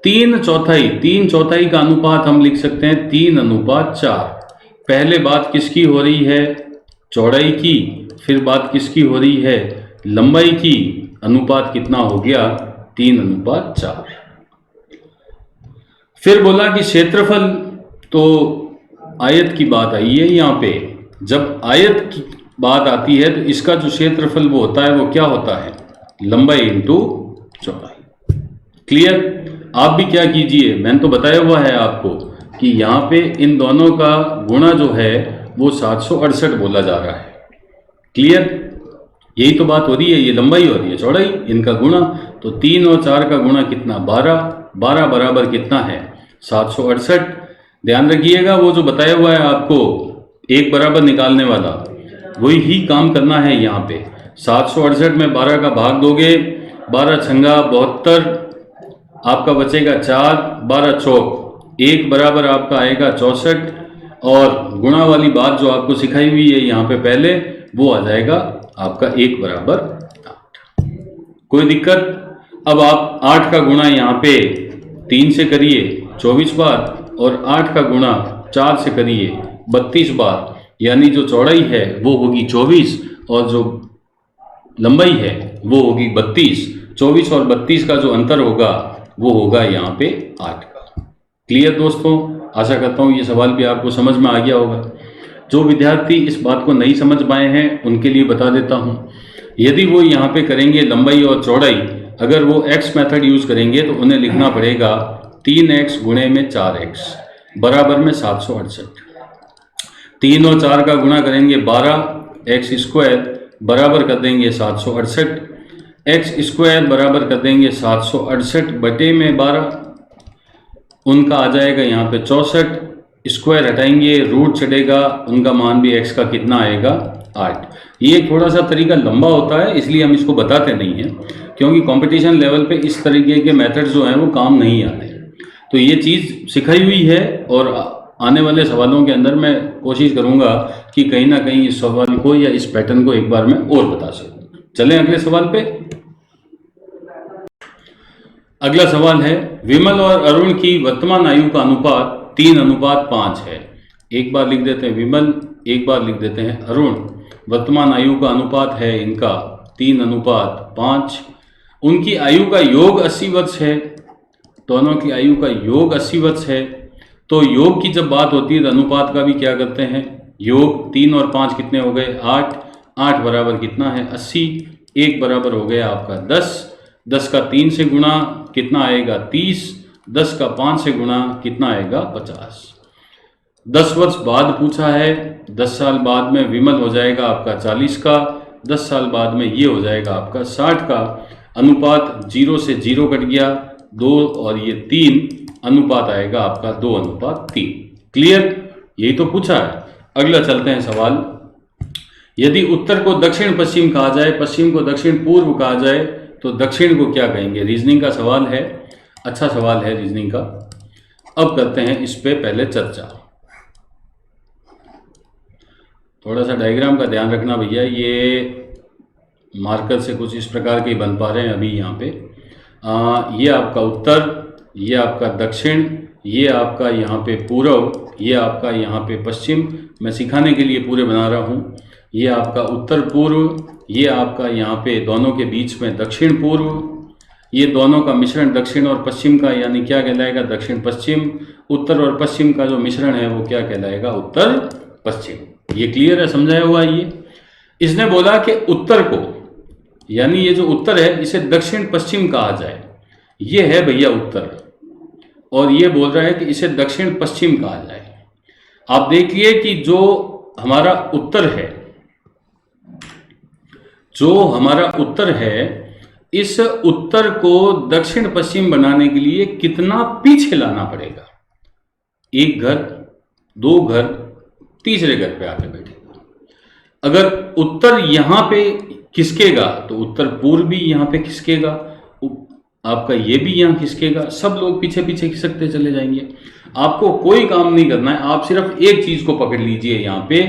3/4 का अनुपात हम लिख सकते हैं 3:4। पहले बात किसकी हो रही है? चौड़ाई की। फिर बात किसकी हो रही है? लंबाई की। अनुपात कितना हो गया? 3:4। फिर बोला कि क्षेत्रफल, तो आयत की बात आई है यहाँ पे। जब आयत की बात आती है तो इसका जो क्षेत्रफल वो होता है वो क्या होता है? लंबाई इंटू चौड़ाई। क्लियर? आप भी क्या कीजिए, मैंने तो बताया हुआ है आपको कि यहाँ पे इन दोनों का गुणा जो है वो 768 बोला जा रहा है। क्लियर? यही तो बात हो रही है, ये लंबाई हो रही है, चौड़ाई, इनका गुणा। तो 3 और 4 का गुणा कितना? 12। 12 बराबर कितना है? 768। ध्यान रखिएगा वो जो बताया हुआ है आपको एक बराबर निकालने वाला, वही ही काम करना है यहाँ पे। 768 में 12 का भाग दोगे, 12 छंगा 72, आपका बचेगा 4, 12 चौक 1 बराबर आपका आएगा 64, और गुणा वाली बात जो आपको सिखाई हुई है यहाँ पे पहले, वो आ जाएगा आपका 1 बराबर 8। कोई दिक्कत? अब आप 8 का गुणा यहाँ पे 3 से करिए 24 बार, और 8 का गुणा 4 से करिए 32 बार, यानी जो चौड़ाई है वो होगी 24 और जो लंबाई है वो होगी 32, 24 और 32 का जो अंतर होगा वो होगा यहाँ पे 8 का। क्लियर दोस्तों, आशा करता हूँ ये सवाल भी आपको समझ में आ गया होगा। जो विद्यार्थी इस बात को नहीं समझ पाए हैं उनके लिए बता देता हूँ। यदि वो यहाँ पे करेंगे लंबाई और चौड़ाई, अगर वो x मेथड यूज़ करेंगे तो उन्हें लिखना पड़ेगा 3x गुणे में 4x बराबर में 768। 3 और 4 का गुणा करेंगे 12, एक्स स्क्वायर बराबर कर देंगे 768, एक्स स्क्वायर बराबर कर देंगे 768 बटे में 12, उनका आ जाएगा यहाँ पे 64, स्क्वायर हटाएंगे रूट चढ़ेगा, उनका मान भी x का कितना आएगा 8। ये थोड़ा सा तरीका लंबा होता है इसलिए हम इसको बताते नहीं हैं, क्योंकि कंपटीशन लेवल पे इस तरीके के मेथड जो हैं वो काम नहीं आते। तो ये चीज़ सिखाई हुई है और आने वाले सवालों के अंदर मैं कोशिश करूंगा कि कहीं ना कहीं इस सवाल को या इस पैटर्न को एक बार मैं और बता सकूं। चलें अगले सवाल पे। अगला सवाल है, विमल और अरुण की वर्तमान आयु का अनुपात 3:5 है। एक बार लिख देते हैं विमल, एक बार लिख देते हैं अरुण। वर्तमान आयु का अनुपात है इनका 3:5। उनकी आयु का योग 80 वर्ष है। दोनों की आयु का योग 80 वर्ष है। तो योग की जब बात होती है तो अनुपात का भी क्या करते हैं, योग 3 और 5 कितने हो गए 8, 8 बराबर कितना है 80, 1 बराबर हो गया आपका 10, 10 का 3 से गुणा कितना आएगा 30, 10 का 5 से गुणा कितना आएगा 50। 10 वर्ष बाद पूछा है, 10 साल बाद में विमल हो जाएगा आपका 40 का, 10 साल बाद में ये हो जाएगा आपका 60 का। अनुपात 0 से 0 कट गया, 2 और ये 3, अनुपात आएगा आपका 2:3। क्लियर, यही तो पूछा है। अगला चलते हैं सवाल। यदि उत्तर को दक्षिण पश्चिम कहा जाए, पश्चिम को दक्षिण पूर्व कहा जाए तो दक्षिण को क्या कहेंगे। रीजनिंग का सवाल है, अच्छा सवाल है रीजनिंग का। अब करते हैं इस पे पहले चर्चा। थोड़ा सा डायग्राम का ध्यान रखना भैया, ये मार्कर से कुछ इस प्रकार के बन पा रहे हैं अभी यहाँ पे। ये आपका उत्तर, ये आपका दक्षिण, ये आपका यहाँ पे पूर्व, ये आपका यहाँ पे पश्चिम। मैं सिखाने के लिए पूरे बना रहा हूँ। ये आपका उत्तर पूर्व, ये आपका यहाँ पे दोनों के बीच में दक्षिण पूर्व, ये दोनों का मिश्रण दक्षिण और पश्चिम का, यानी क्या कहलाएगा दक्षिण पश्चिम। उत्तर और पश्चिम का जो मिश्रण है वो क्या कहलाएगा उत्तर पश्चिम। ये क्लियर है, समझाया हुआ है ये। इसने बोला कि उत्तर को, यानी ये जो उत्तर है इसे दक्षिण पश्चिम कहा जाए, ये है भैया उत्तर, और ये बोल रहा है कि इसे दक्षिण पश्चिम कहा जाए। आप देखिए कि जो हमारा उत्तर है, जो हमारा उत्तर है, इस उत्तर को दक्षिण पश्चिम बनाने के लिए कितना पीछे लाना पड़ेगा। एक घर, दो घर, तीसरे घर पे आके बैठेगा। अगर उत्तर यहां पे खिसकेगा तो उत्तर पूर्व भी यहां पे खिसकेगा, आपका ये भी यहां खिसकेगा, सब लोग पीछे पीछे खिसकते चले जाएंगे। आपको कोई काम नहीं करना है, आप सिर्फ एक चीज को पकड़ लीजिए यहाँ पे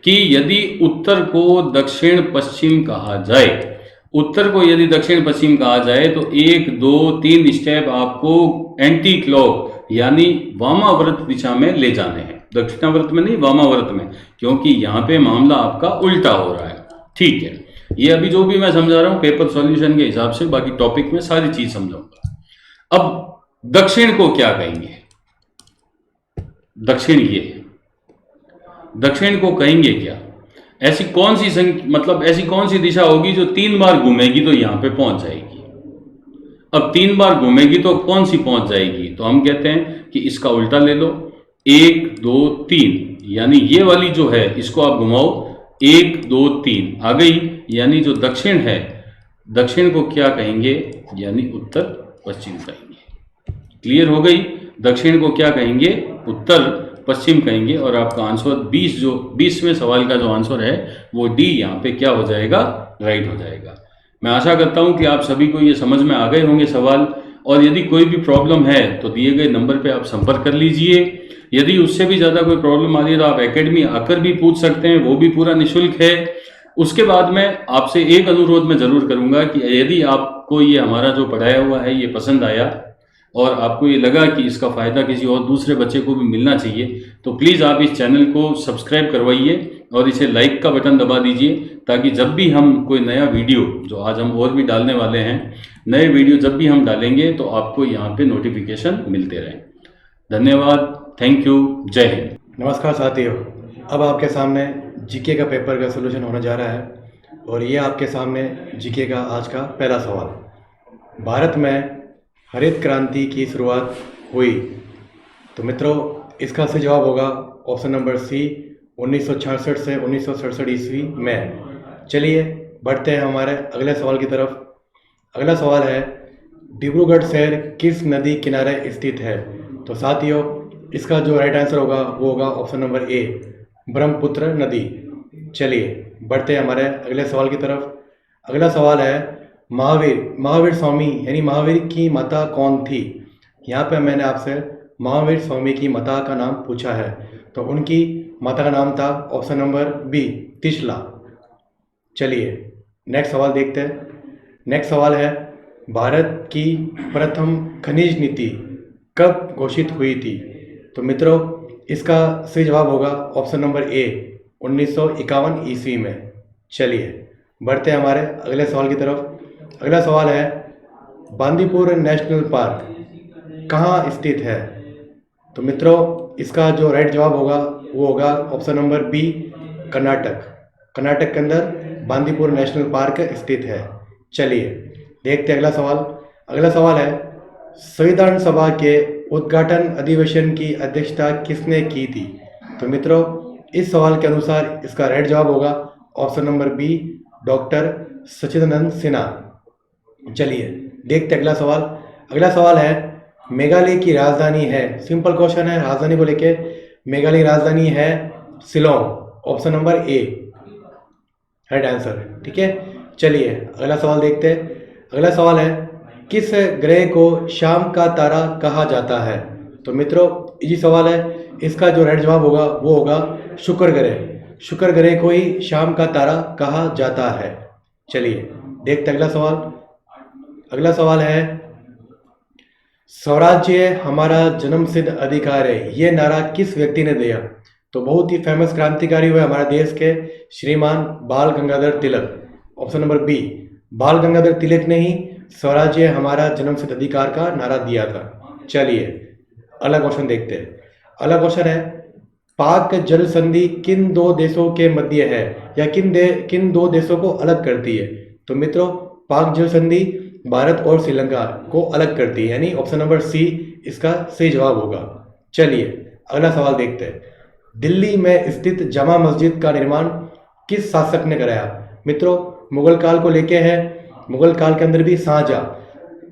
कि यदि उत्तर को दक्षिण पश्चिम कहा जाए, उत्तर को यदि दक्षिण पश्चिम कहा जाए तो 1, 2, 3 स्टेप आपको एंटी क्लॉक यानी वामावर्त दिशा में ले जाने हैं। दक्षिणावर्त में नहीं, वामावर्त में, क्योंकि यहाँ पे मामला आपका उल्टा हो रहा है। ठीक है, ये अभी जो भी मैं समझा रहा हूँ पेपर सॉल्यूशन के हिसाब से, बाकी टॉपिक में सारी चीज समझाऊंगा। अब दक्षिण को क्या कहेंगे, दक्षिण ये है, दक्षिण को कहेंगे क्या। ऐसी कौन सी मतलब ऐसी कौन सी दिशा होगी जो 3 बार घूमेगी तो यहां पे पहुंच जाएगी। अब 3 बार घूमेगी तो कौन सी पहुंच जाएगी, तो हम कहते हैं कि इसका उल्टा ले लो, 1, 2, 3, यानी ये वाली जो है इसको आप घुमाओ, 1, 2, 3 आ गई, यानी जो दक्षिण है, दक्षिण को क्या कहेंगे, यानी उत्तर पश्चिम कहेंगे। क्लियर हो गई, दक्षिण को क्या कहेंगे, उत्तर पश्चिम कहेंगे। और आपका आंसर 20वें सवाल का जो आंसर है वो डी यहाँ पे क्या हो जाएगा, राइट हो जाएगा। मैं आशा करता हूँ कि आप सभी को ये समझ में आ गए होंगे सवाल, और यदि कोई भी प्रॉब्लम है तो दिए गए नंबर पे आप संपर्क कर लीजिए। यदि उससे भी ज़्यादा कोई प्रॉब्लम आ रही है तो आप एकेडमी आकर भी पूछ सकते हैं, वो भी पूरा निःशुल्क है। उसके बाद में आपसे एक अनुरोध मैं ज़रूर करूँगा कि यदि आपको ये हमारा जो पढ़ाया हुआ है ये पसंद आया और आपको ये लगा कि इसका फ़ायदा किसी और दूसरे बच्चे को भी मिलना चाहिए, तो प्लीज़ आप इस चैनल को सब्सक्राइब करवाइए, और इसे लाइक का बटन दबा दीजिए, ताकि जब भी हम कोई नया वीडियो, जो आज हम और भी डालने वाले हैं, नए वीडियो जब भी हम डालेंगे तो आपको यहाँ पे नोटिफिकेशन मिलते रहें। धन्यवाद, थैंक यू, जय हिंद। नमस्कार साथियों, अब आपके सामने जीके का पेपर का सलूशन होने जा रहा है और ये आपके सामने जीके का आज का पहला सवाल। भारत में हरित क्रांति की शुरुआत हुई। तो मित्रों, इसका सही जवाब होगा ऑप्शन नंबर सी, 1966 से 1967 ईस्वी में। चलिए बढ़ते हैं हमारे अगले सवाल की तरफ। अगला सवाल है, डिब्रूगढ़ शहर किस नदी किनारे स्थित है? तो साथियों, इसका जो राइट आंसर होगा वो होगा ऑप्शन नंबर ए, ब्रह्मपुत्र नदी। चलिए बढ़ते हैं हमारे अगले सवाल की तरफ। अगला सवाल है, महावीर स्वामी यानी महावीर की माता कौन थी? यहाँ पे मैंने आपसे महावीर स्वामी की माता का नाम पूछा है, तो उनकी माता का नाम था ऑप्शन नंबर बी, तिशला। चलिए नेक्स्ट सवाल देखते हैं। नेक्स्ट सवाल है, भारत की प्रथम खनिज नीति कब घोषित हुई थी? तो मित्रों, इसका सही जवाब होगा ऑप्शन नंबर ए, 1951 ईस्वी में। चलिए बढ़ते हैं हमारे अगले सवाल की तरफ। अगला सवाल है, बांदीपुर नेशनल पार्क कहाँ स्थित है? तो मित्रों, इसका जो राइट जवाब होगा वो होगा option number B, Karnataka. Karnataka के अंदर बांदीपुर नेशनल पार्क स्थित है। चलिए देखते हैं अगला सवाल। अगला सवाल है, संविधान सभा के उद्घाटन अधिवेशन की अध्यक्षता किसने की थी? तो मित्रों, इस सवाल के अनुसार इसका राइट जवाब होगा ऑप्शन नंबर बी, डॉक्टर सच्चिदानंद सिन्हा। चलिए देखते हैं अगला सवाल। अगला सवाल है, मेघालय की राजधानी है, सिंपल क्वेश्चन है, राजधानी को लेके। मेघालय की राजधानी है Shillong, option number A right answer. ठीक है, चलिए अगला सवाल देखते हैं। अगला सवाल है, किस ग्रह को शाम का तारा कहा जाता है? तो मित्रों, इजी सवाल है, इसका जो राइट जवाब होगा वो होगा शुक्र ग्रह। शुक्र ग्रह को ही शाम का तारा कहा जाता है। चलिए देखते हैं अगला सवाल। अगला सवाल है, स्वराज्य हमारा जन्मसिद्ध अधिकार है, ये नारा किस व्यक्ति ने दिया? तो बहुत ही फेमस क्रांतिकारी हुए हमारे देश के श्रीमान बाल Gangadhar Tilak. Option number B, बाल गंगाधर तिलक ने ही स्वराज्य हमारा जन्मसिद्ध अधिकार का नारा दिया था। चलिए अगला क्वेश्चन देखते हैं। अगला क्वेश्चन है, पाक जल संधि किन दो देशों के मध्य है या किन दो देशों को अलग करती है? तो मित्रों, पाक जल संधि भारत और श्रीलंका को अलग करती है, यानी ऑप्शन नंबर सी इसका सही जवाब होगा। चलिए अगला सवाल देखते हैं। दिल्ली में स्थित जामा मस्जिद का निर्माण किस शासक ने कराया? मित्रों, मुगल काल को लेके है। मुगल काल के अंदर भी Shahjahan,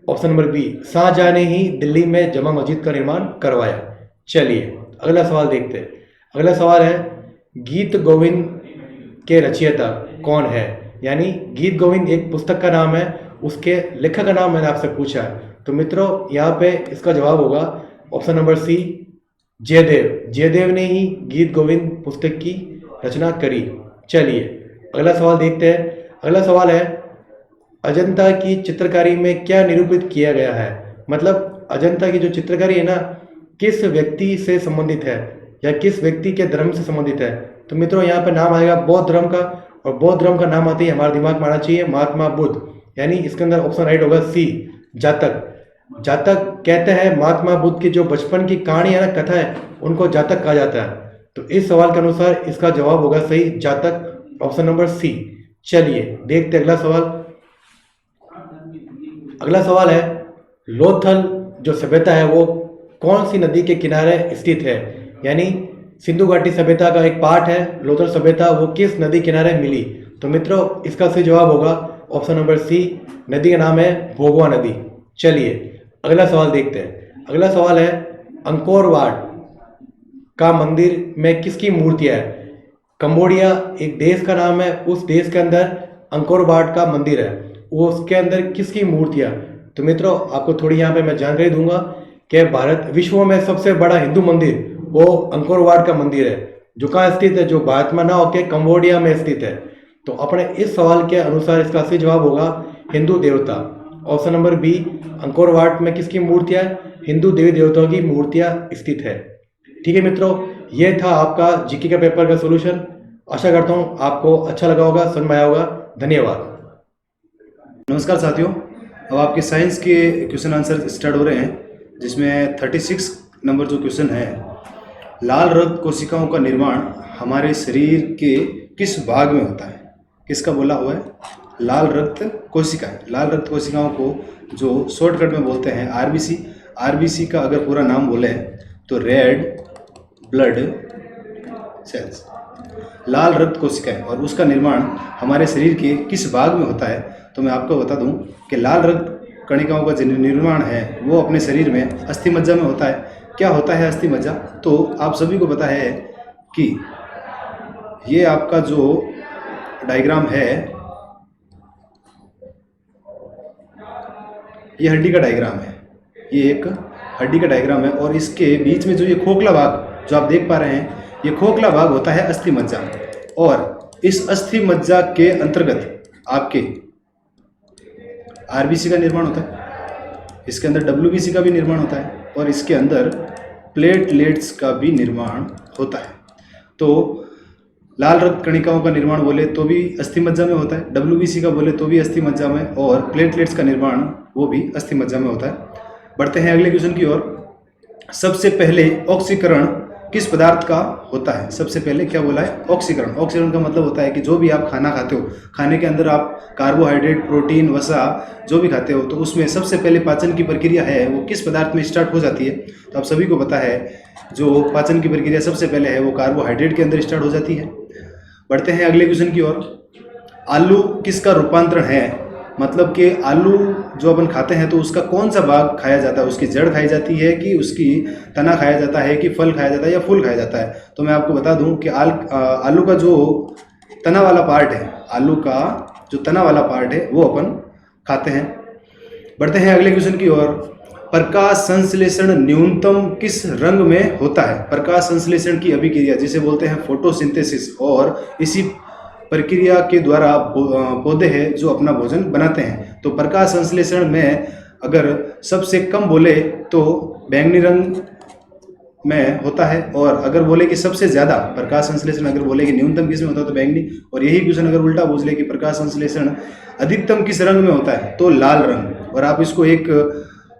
option number B, Shahjahan ने ही दिल्ली में जामा मस्जिद का निर्माण करवाया। चलिए अगला सवाल देखते हैं। अगला सवाल है, गीत गोविंद के रचयिता कौन है? यानी गीत गोविंद एक पुस्तक का नाम है, उसके लेखक का नाम मैंने आपसे पूछा है। तो मित्रों, यहाँ पे इसका जवाब होगा option number C, Jaydev. Jaydev ने ही गीत गोविंद पुस्तक की रचना करी। चलिए अगला सवाल देखते हैं। अगला सवाल है, अजंता की चित्रकारी में क्या निरूपित किया गया है? मतलब अजंता की जो चित्रकारी है ना, किस व्यक्ति से संबंधित है या किस व्यक्ति के धर्म से संबंधित है? तो मित्रों, यहाँ पे नाम आएगा बौद्ध धर्म का, और बौद्ध धर्म का नाम आते ही हमारे दिमाग में आना चाहिए महात्मा बुद्ध, यानी इसके अंदर ऑप्शन राइट होगा सी, जातक। जातक कहते हैं महात्मा बुद्ध की जो बचपन की कहानी है ना, कथा है, उनको जातक कहा जाता है। तो इस सवाल के अनुसार इसका जवाब होगा सही, जातक, ऑप्शन नंबर सी। चलिए देखते हैं अगला सवाल। अगला सवाल है, लोथल जो सभ्यता है वो कौन सी नदी के किनारे स्थित है? यानी सिंधु घाटी सभ्यता का एक पार्ट है लोथल सभ्यता, वो किस नदी किनारे मिली? तो मित्रों, इसका सही जवाब होगा ऑप्शन नंबर सी, नदी का नाम है भोगवा नदी। चलिए अगला सवाल देखते हैं। अगला सवाल है, अंकोर वाट का मंदिर में किसकी मूर्तियां है? कंबोडिया एक देश का नाम है, उस देश के अंदर अंकोर वाट का मंदिर है, वो उसके अंदर किसकी मूर्तियां? तो मित्रों, आपको थोड़ी यहाँ पे मैं जानकारी दूंगा कि भारत विश्व में सबसे बड़ा हिंदू मंदिर वो अंकोर वाट का मंदिर है, जो कहाँ स्थित है? जो भारत में ना होकर कंबोडिया में स्थित है। तो अपने इस सवाल के अनुसार इसका सही जवाब होगा हिंदू देवता। Option number B, Angkor Wat में किसकी मूर्तियां? हिंदू देवी देवताओं की मूर्तियां स्थित है। ठीक है मित्रों, ये था आपका जीके का पेपर का सोल्यूशन। आशा करता हूँ आपको अच्छा लगा होगा, समझ में आया होगा। धन्यवाद। नमस्कार साथियों, अब आपके साइंस के क्वेश्चन आंसर स्टार्ट हो रहे हैं, जिसमें 36 नंबर जो क्वेश्चन है, लाल रक्त कोशिकाओं का निर्माण हमारे शरीर के किस भाग में होता है? किसका बोला हुआ है? लाल रक्त कोशिकाएं। लाल रक्त कोशिकाओं को जो शॉर्टकट में बोलते हैं आरबीसी। आरबीसी का अगर पूरा नाम बोले तो रेड ब्लड सेल्स, लाल रक्त कोशिकाएं, और उसका निर्माण हमारे शरीर के किस भाग में होता है? तो मैं आपको बता दूं कि लाल रक्त कणिकाओं का जो निर्माण है वो अपने शरीर में अस्थि मज्जा में होता है। क्या होता है अस्थि मज्जा? तो आप सभी को पता है कि ये आपका जो डायग्राम है, ये हड्डी का डायग्राम है। ये एक हड्डी का डायग्राम है और इसके बीच में जो ये खोखला भाग जो आप देख पा रहे हैं, ये खोखला भाग होता है अस्थि मज्जा। और इस अस्थि मज्जा के अंतर्गत आपके आरबीसी का निर्माण होता है, इसके अंदर डब्ल्यूबीसी का भी निर्माण होता है और इसके अंदर प्लेटलेट्स का भी निर्माण होता है। तो लाल रक्त कणिकाओं का निर्माण बोले तो भी अस्थि मज्जा में होता है, डब्ल्यूबीसी का बोले तो भी अस्थि मज्जा में, और प्लेटलेट्स का निर्माण वो भी अस्थि मज्जा में होता है। बढ़ते हैं अगले क्वेश्चन की ओर। सबसे पहले ऑक्सीकरण किस पदार्थ का होता है? सबसे पहले क्या बोला है? ऑक्सीकरण। ऑक्सीकरण का मतलब होता है कि जो भी आप खाना खाते हो, खाने के अंदर आप कार्बोहाइड्रेट, प्रोटीन, वसा जो भी खाते हो, तो उसमें सबसे पहले पाचन की प्रक्रिया है वो किस पदार्थ में स्टार्ट हो जाती है? तो आप सभी को पता है जो पाचन की प्रक्रिया सबसे पहले है वो कार्बोहाइड्रेट के अंदर स्टार्ट हो जाती है। बढ़ते हैं अगले क्वेश्चन की ओर। आलू किसका रूपांतरण है? मतलब कि आलू जो अपन खाते हैं तो उसका कौन सा भाग खाया जाता है? उसकी जड़ खाई जाती है कि उसकी तना खाया जाता है कि फल खाया जाता है या फूल खाया जाता है? तो मैं आपको बता दूं कि आलू का जो तना वाला पार्ट है, आलू का जो तना वाला पार्ट है वो अपन खाते हैं। बढ़ते हैं अगले क्वेश्चन की ओर। प्रकाश संश्लेषण न्यूनतम किस रंग में होता है? प्रकाश संश्लेषण की अभिक्रिया जिसे बोलते हैं फोटोसिंथेसिस, और इसी प्रक्रिया के द्वारा पौधे हैं जो अपना भोजन बनाते हैं। तो प्रकाश संश्लेषण में अगर सबसे कम बोले तो बैंगनी रंग में होता है, और अगर बोले कि सबसे ज़्यादा प्रकाश संश्लेषण अगर बोले कि न्यूनतम किस में होता है तो बैंगनी। और यही क्वेश्चन अगर उल्टा पूछ ले कि प्रकाश संश्लेषण अधिकतम किस रंग में होता है तो लाल रंग। और आप इसको एक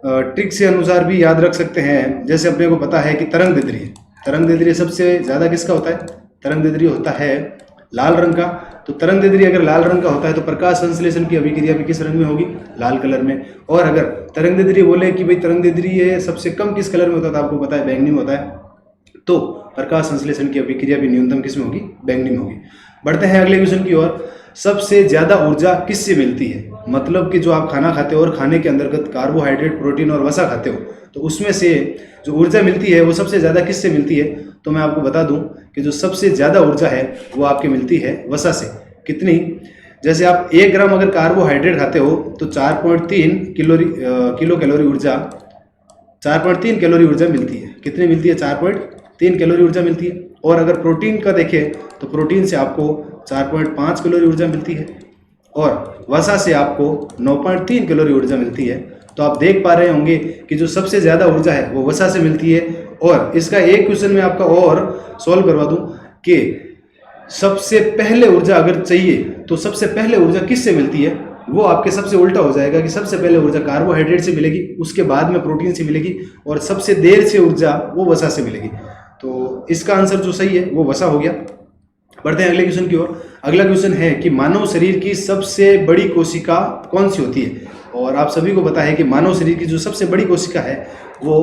ट्रिक से अनुसार भी याद रख सकते हैं, जैसे अपने को पता है कि तरंग सबसे ज़्यादा किसका होता है? तरंग होता है लाल रंग का। तो तरंग अगर लाल रंग का होता है तो प्रकाश संश्लेषण की अभिक्रिया भी किस रंग में होगी? लाल कलर में। और अगर तरंग बोले कि भाई तरंग सबसे कम किस कलर में होता है तो आपको पता है बैंगनी में होता है, तो प्रकाश संश्लेषण की अभिक्रिया भी न्यूनतम किस में होगी? बैंगनी में होगी। बढ़ते हैं अगले क्वेश्चन की ओर। सबसे ज़्यादा ऊर्जा किससे मिलती है? मतलब कि जो आप खाना खाते हो और खाने के अंतर्गत कार्बोहाइड्रेट, प्रोटीन और वसा खाते हो, तो उसमें से जो ऊर्जा मिलती है वो सबसे ज़्यादा किससे मिलती है? तो मैं आपको बता दूं कि जो सबसे ज़्यादा ऊर्जा है वो आपकी मिलती है वसा से। कितनी? जैसे आप 1 ग्राम अगर कार्बोहाइड्रेट खाते हो तो 4.3 किलो कैलोरी ऊर्जा, 4.3 कैलोरी ऊर्जा मिलती है। कितनी मिलती है? 4.3 कैलोरी ऊर्जा मिलती है। और अगर प्रोटीन का देखें तो प्रोटीन से आपको 4.5 कैलोरी ऊर्जा मिलती है, और वसा से आपको 9.3 कैलोरी ऊर्जा मिलती है। तो आप देख पा रहे होंगे कि जो सबसे ज़्यादा ऊर्जा है वो वसा से मिलती है। और इसका एक क्वेश्चन मैं आपका और सॉल्व करवा दूं कि सबसे पहले ऊर्जा अगर चाहिए तो सबसे पहले ऊर्जा किससे मिलती है? वो आपके सबसे उल्टा हो जाएगा कि सबसे पहले ऊर्जा कार्बोहाइड्रेट से मिलेगी, उसके बाद में प्रोटीन से मिलेगी, और सबसे देर से ऊर्जा वो वसा से मिलेगी। तो इसका आंसर जो सही है वो वसा हो गया। बढ़ते हैं अगले क्वेश्चन की ओर। अगला क्वेश्चन है कि मानव शरीर की सबसे बड़ी कोशिका कौन सी होती है? और आप सभी को पता है कि मानव शरीर की जो सबसे बड़ी कोशिका है वो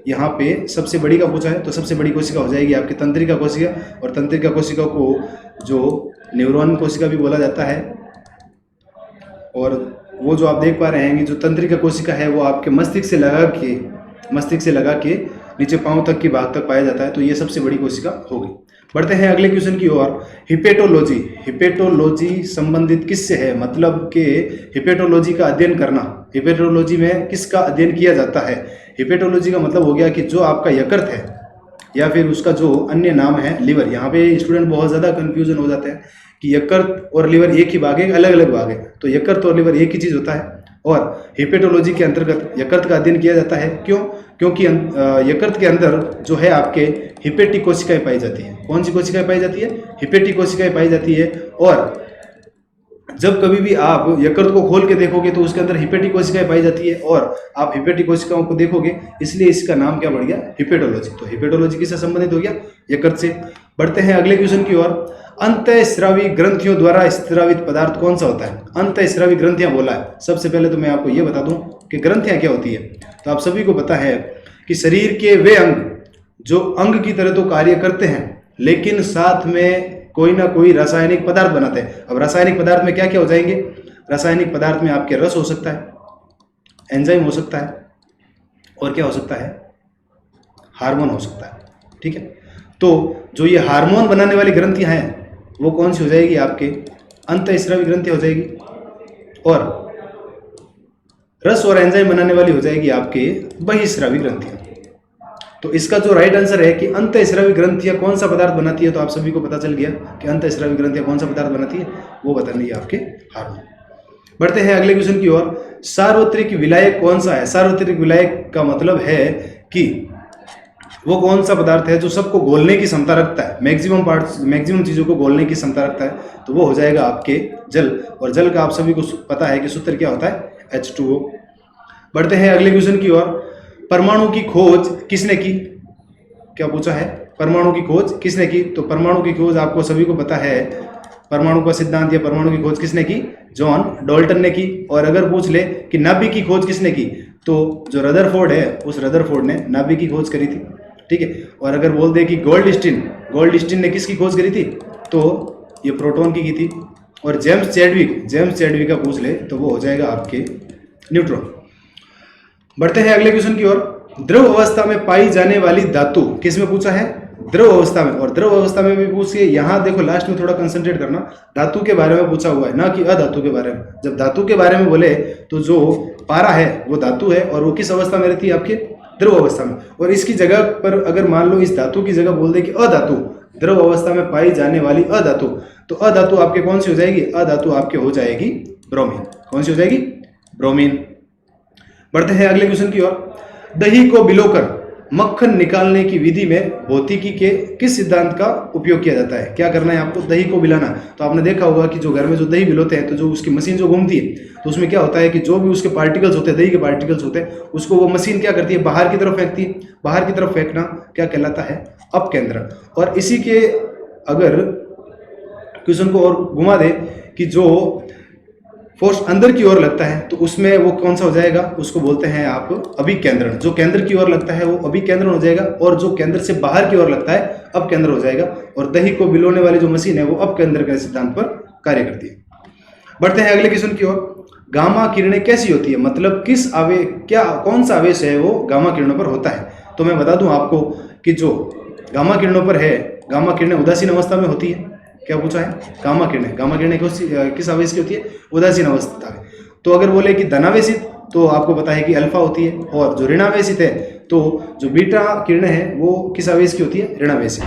यहाँ पे सबसे बड़ी का पूछा है, तो सबसे बड़ी कोशिका हो जाएगी आपकी तंत्रिका कोशिका। और तंत्रिका कोशिका को जो न्यूरॉन कोशिका भी बोला जाता है। और वो जो आप देख पा रहे हैं कि जो तंत्रिका कोशिका है वो आपके मस्तिष्क से लगा के नीचे पांव तक की भाग तक पाया जाता है, तो ये सबसे बड़ी कोशिका होगी। बढ़ते हैं अगले क्वेश्चन की ओर। हिपेटोलॉजी संबंधित किससे है? मतलब कि हिपेटोलॉजी का अध्ययन करना, हिपेटोलॉजी में किसका अध्ययन किया जाता है? हिपेटोलॉजी का मतलब हो गया कि जो आपका यकृत है या फिर उसका जो अन्य नाम है लिवर। यहाँ पे स्टूडेंट बहुत ज़्यादा कन्फ्यूजन हो जाते हैं कि यकृत और लिवर एक ही भाग है, अलग अलग भाग है। तो यकृत और लिवर एक ही चीज़ होता है। और हिपेटोलॉजी के अंतर्गत यकृत का अध्ययन किया जाता है। क्यों? क्योंकि यकृत के अंदर जो है आपके हिपेटिक कोशिकाएं पाई जाती हैं। कौन सी कोशिकाएं पाई जाती है? हिपेटिक कोशिकाएं पाई जाती है। और जब कभी भी आप यकृत को खोल के देखोगे तो उसके अंदर हिपेटिक कोशिकाएं पाई जाती है और आप हिपेटिक कोशिकाओं को देखोगे, इसलिए इसका नाम क्या बढ़ गया? हिपेटोलॉजी। तो हिपेटोलॉजी किससे संबंधित हो गया? यकृत से। बढ़ते हैं अगले क्वेश्चन की ओर। अंतःस्रावी ग्रंथियों द्वारा स्रावित पदार्थ कौन सा होता है? अंतःस्रावी ग्रंथियां बोला है। सबसे पहले तो मैं आपको यह बता दूं कि ग्रंथियां क्या होती है। तो आप सभी को पता है कि शरीर के वे अंग जो अंग की तरह तो कार्य करते हैं, लेकिन साथ में कोई ना कोई रासायनिक पदार्थ बनाते हैं। अब रासायनिक पदार्थ में क्या क्या हो जाएंगे? रासायनिक पदार्थ में आपके रस हो सकता है, एंजाइम हो सकता है, और क्या हो सकता है? हार्मोन हो सकता है। ठीक है, तो जो ये हार्मोन बनाने वाली ग्रंथियां हैं वो कौन सी हो जाएगी? आपके अंतःस्रावी ग्रंथियां हो जाएगी। और रस और एंजाइम बनाने वाली हो जाएगी आपके बहिस्रावी ग्रंथियां। तो इसका जो राइट आंसर है कि अंतःस्रावी ग्रंथियां कौन सा पदार्थ बनाती है, तो आप सभी को पता चल गया कि अंतःस्रावी ग्रंथियां कौन सा पदार्थ बनाती है, वो बतानी है आपके हार्मोन। बढ़ते हैं अगले क्वेश्चन की ओर। सार्वत्रिक विलायक कौन सा है? सार्वत्रिक विलायक का मतलब है कि वो कौन सा पदार्थ है जो सबको घोलने की क्षमता रखता है, मैक्सिमम चीजों को घोलने की क्षमता रखता है, तो वो हो जाएगा आपके जल। और जल का आप सभी को पता है कि सूत्र क्या होता है? H2O। बढ़ते हैं अगले क्वेश्चन की ओर। परमाणु की खोज किसने की? क्या पूछा है? परमाणु की खोज किसने की? तो परमाणु की खोज आपको सभी को पता है, परमाणु का सिद्धांत या परमाणु की खोज किसने की? जॉन डाल्टन ने की। और अगर पूछ ले कि नाभिक की खोज किसने की, तो जो रदरफोर्ड है, उस रदरफोर्ड ने नाभिक की खोज करी थी। ठीक है, और अगर बोल दे कि गोल्डस्टीन ने किसकी खोज करी थी, तो ये प्रोटॉन की थी। और जेम्स चैडविक का पूछ ले तो वो हो जाएगा आपके न्यूट्रॉन। बढ़ते हैं अगले क्वेश्चन की ओर। द्रव अवस्था में पाई जाने वाली धातु किस में पूछा है? द्रव अवस्था में। और द्रव अवस्था में भी पूछिए, यहाँ देखो लास्ट में थोड़ा कंसंट्रेट करना, धातु के बारे में पूछा हुआ है, ना कि अधातु के बारे में। जब धातु के बारे में बोले तो जो पारा है वो धातु है, और वो किस अवस्था में रहती है? आपके द्रव अवस्था में। और इसकी जगह पर अगर मान लो इस धातु की जगह बोल दे कि अधातु, द्रव अवस्था में पाई जाने वाली अधातु, तो अधातु आपके कौन सी हो जाएगी? अधातु आपके हो जाएगी ब्रोमीन। कौन सी हो जाएगी? ब्रोमीन। बढ़ते हैं अगले क्वेश्चन की ओर। दही को भिगोकर मक्खन निकालने की विधि में भौतिकी के किस सिद्धांत का उपयोग किया जाता है? क्या करना है आपको? दही को मिलाना। तो आपने देखा होगा कि जो घर में जो दही मिलाते हैं, तो जो उसकी मशीन जो घूमती है, तो उसमें क्या होता है कि जो भी उसके पार्टिकल्स होते हैं, दही के पार्टिकल्स होते हैं, उसको वो मशीन क्या करती है? बाहर की तरफ फेंकती है। बाहर की तरफ फेंकना क्या कहलाता है? अपकेंद्रण। और इसी के अगर क्वेश्चन को और घुमा दे कि जो फोर्स अंदर की ओर लगता है, तो उसमें वो कौन सा हो जाएगा? उसको बोलते हैं आप अभिकेंद्रण। जो केंद्र की ओर लगता है वो अभिकेंद्रण हो जाएगा, और जो केंद्र से बाहर की ओर लगता है अपकेंद्र हो जाएगा। और दही को भिगोने वाली जो मशीन है वो अपकेंद्र के सिद्धांत पर कार्य करती है। बढ़ते हैं अगले क्वेश्चन की ओर। गामा किरणें कैसी होती है? मतलब कौन सा आवेश है वो गामा किरणों पर होता है? तो मैं बता दूं आपको कि जो गामा किरणों पर है, गामा किरणें उदासीन अवस्था में होती है। क्या पूछा है? गामा किरणें किस आवेश की होती है? उदासीन अवस्था में। तो अगर बोले कि धनावेशित, तो आपको पता है कि अल्फा होती है, और जो ऋणावेशित है, तो जो बीटा किरणें हैं वो किस आवेश की होती है? ऋणावेशित।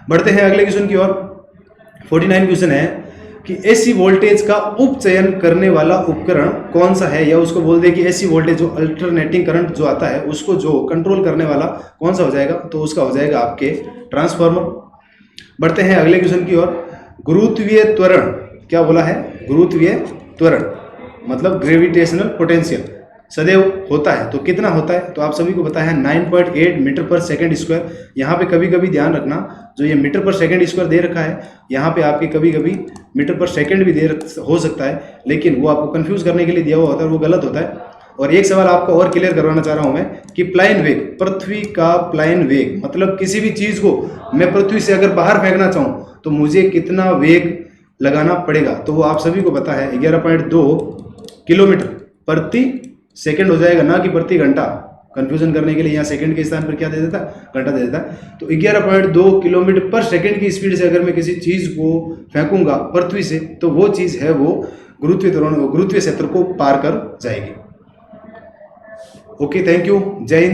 बढ़ते हैं अगले क्वेश्चन की ओर। 49 क्वेश्चन है कि एसी वोल्टेज का उपचयन करने वाला उपकरण कौन सा है? या उसको बोल दे कि एसी वोल्टेज जो अल्टरनेटिंग करंट जो आता है उसको जो कंट्रोल करने वाला कौन सा हो जाएगा? तो उसका हो जाएगा आपके ट्रांसफार्मर। बढ़ते हैं अगले क्वेश्चन की ओर। गुरुत्वीय त्वरण क्या बोला है? गुरुत्वीय त्वरण मतलब ग्रेविटेशनल पोटेंशियल सदैव होता है, तो कितना होता है? तो आप सभी को पता है 9.8 मीटर पर सेकंड स्क्वायर। यहाँ पे कभी कभी ध्यान रखना, जो ये मीटर पर सेकंड स्क्वायर दे रखा है, यहाँ पे आपके कभी कभी मीटर पर सेकंड भी हो सकता है, लेकिन वो आपको कंफ्यूज करने के लिए दिया हुआ होता है, वो गलत होता है। और एक सवाल आपको और क्लियर करवाना चाह रहा हूं मैं कि प्लाइन वेग, पृथ्वी का प्लाइन वेग, मतलब किसी भी चीज को मैं पृथ्वी से अगर बाहर फेंकना चाहूं तो मुझे कितना वेग लगाना पड़ेगा? तो वो आप सभी को पता है 11.2 किलोमीटर प्रति सेकंड हो जाएगा, ना कि प्रति घंटा। कंफ्यूजन करने के लिए यहाँ सेकंड के स्थान पर क्या दे देता? घंटा दे देता। तो 11.2 किलोमीटर पर सेकंड की स्पीड से अगर मैं किसी चीज को फेंकूंगा पृथ्वी से, तो वो चीज है वो गुरुत्वीय क्षेत्र को पार कर जाएगी। ओके, थैंक यू, जय हिंद।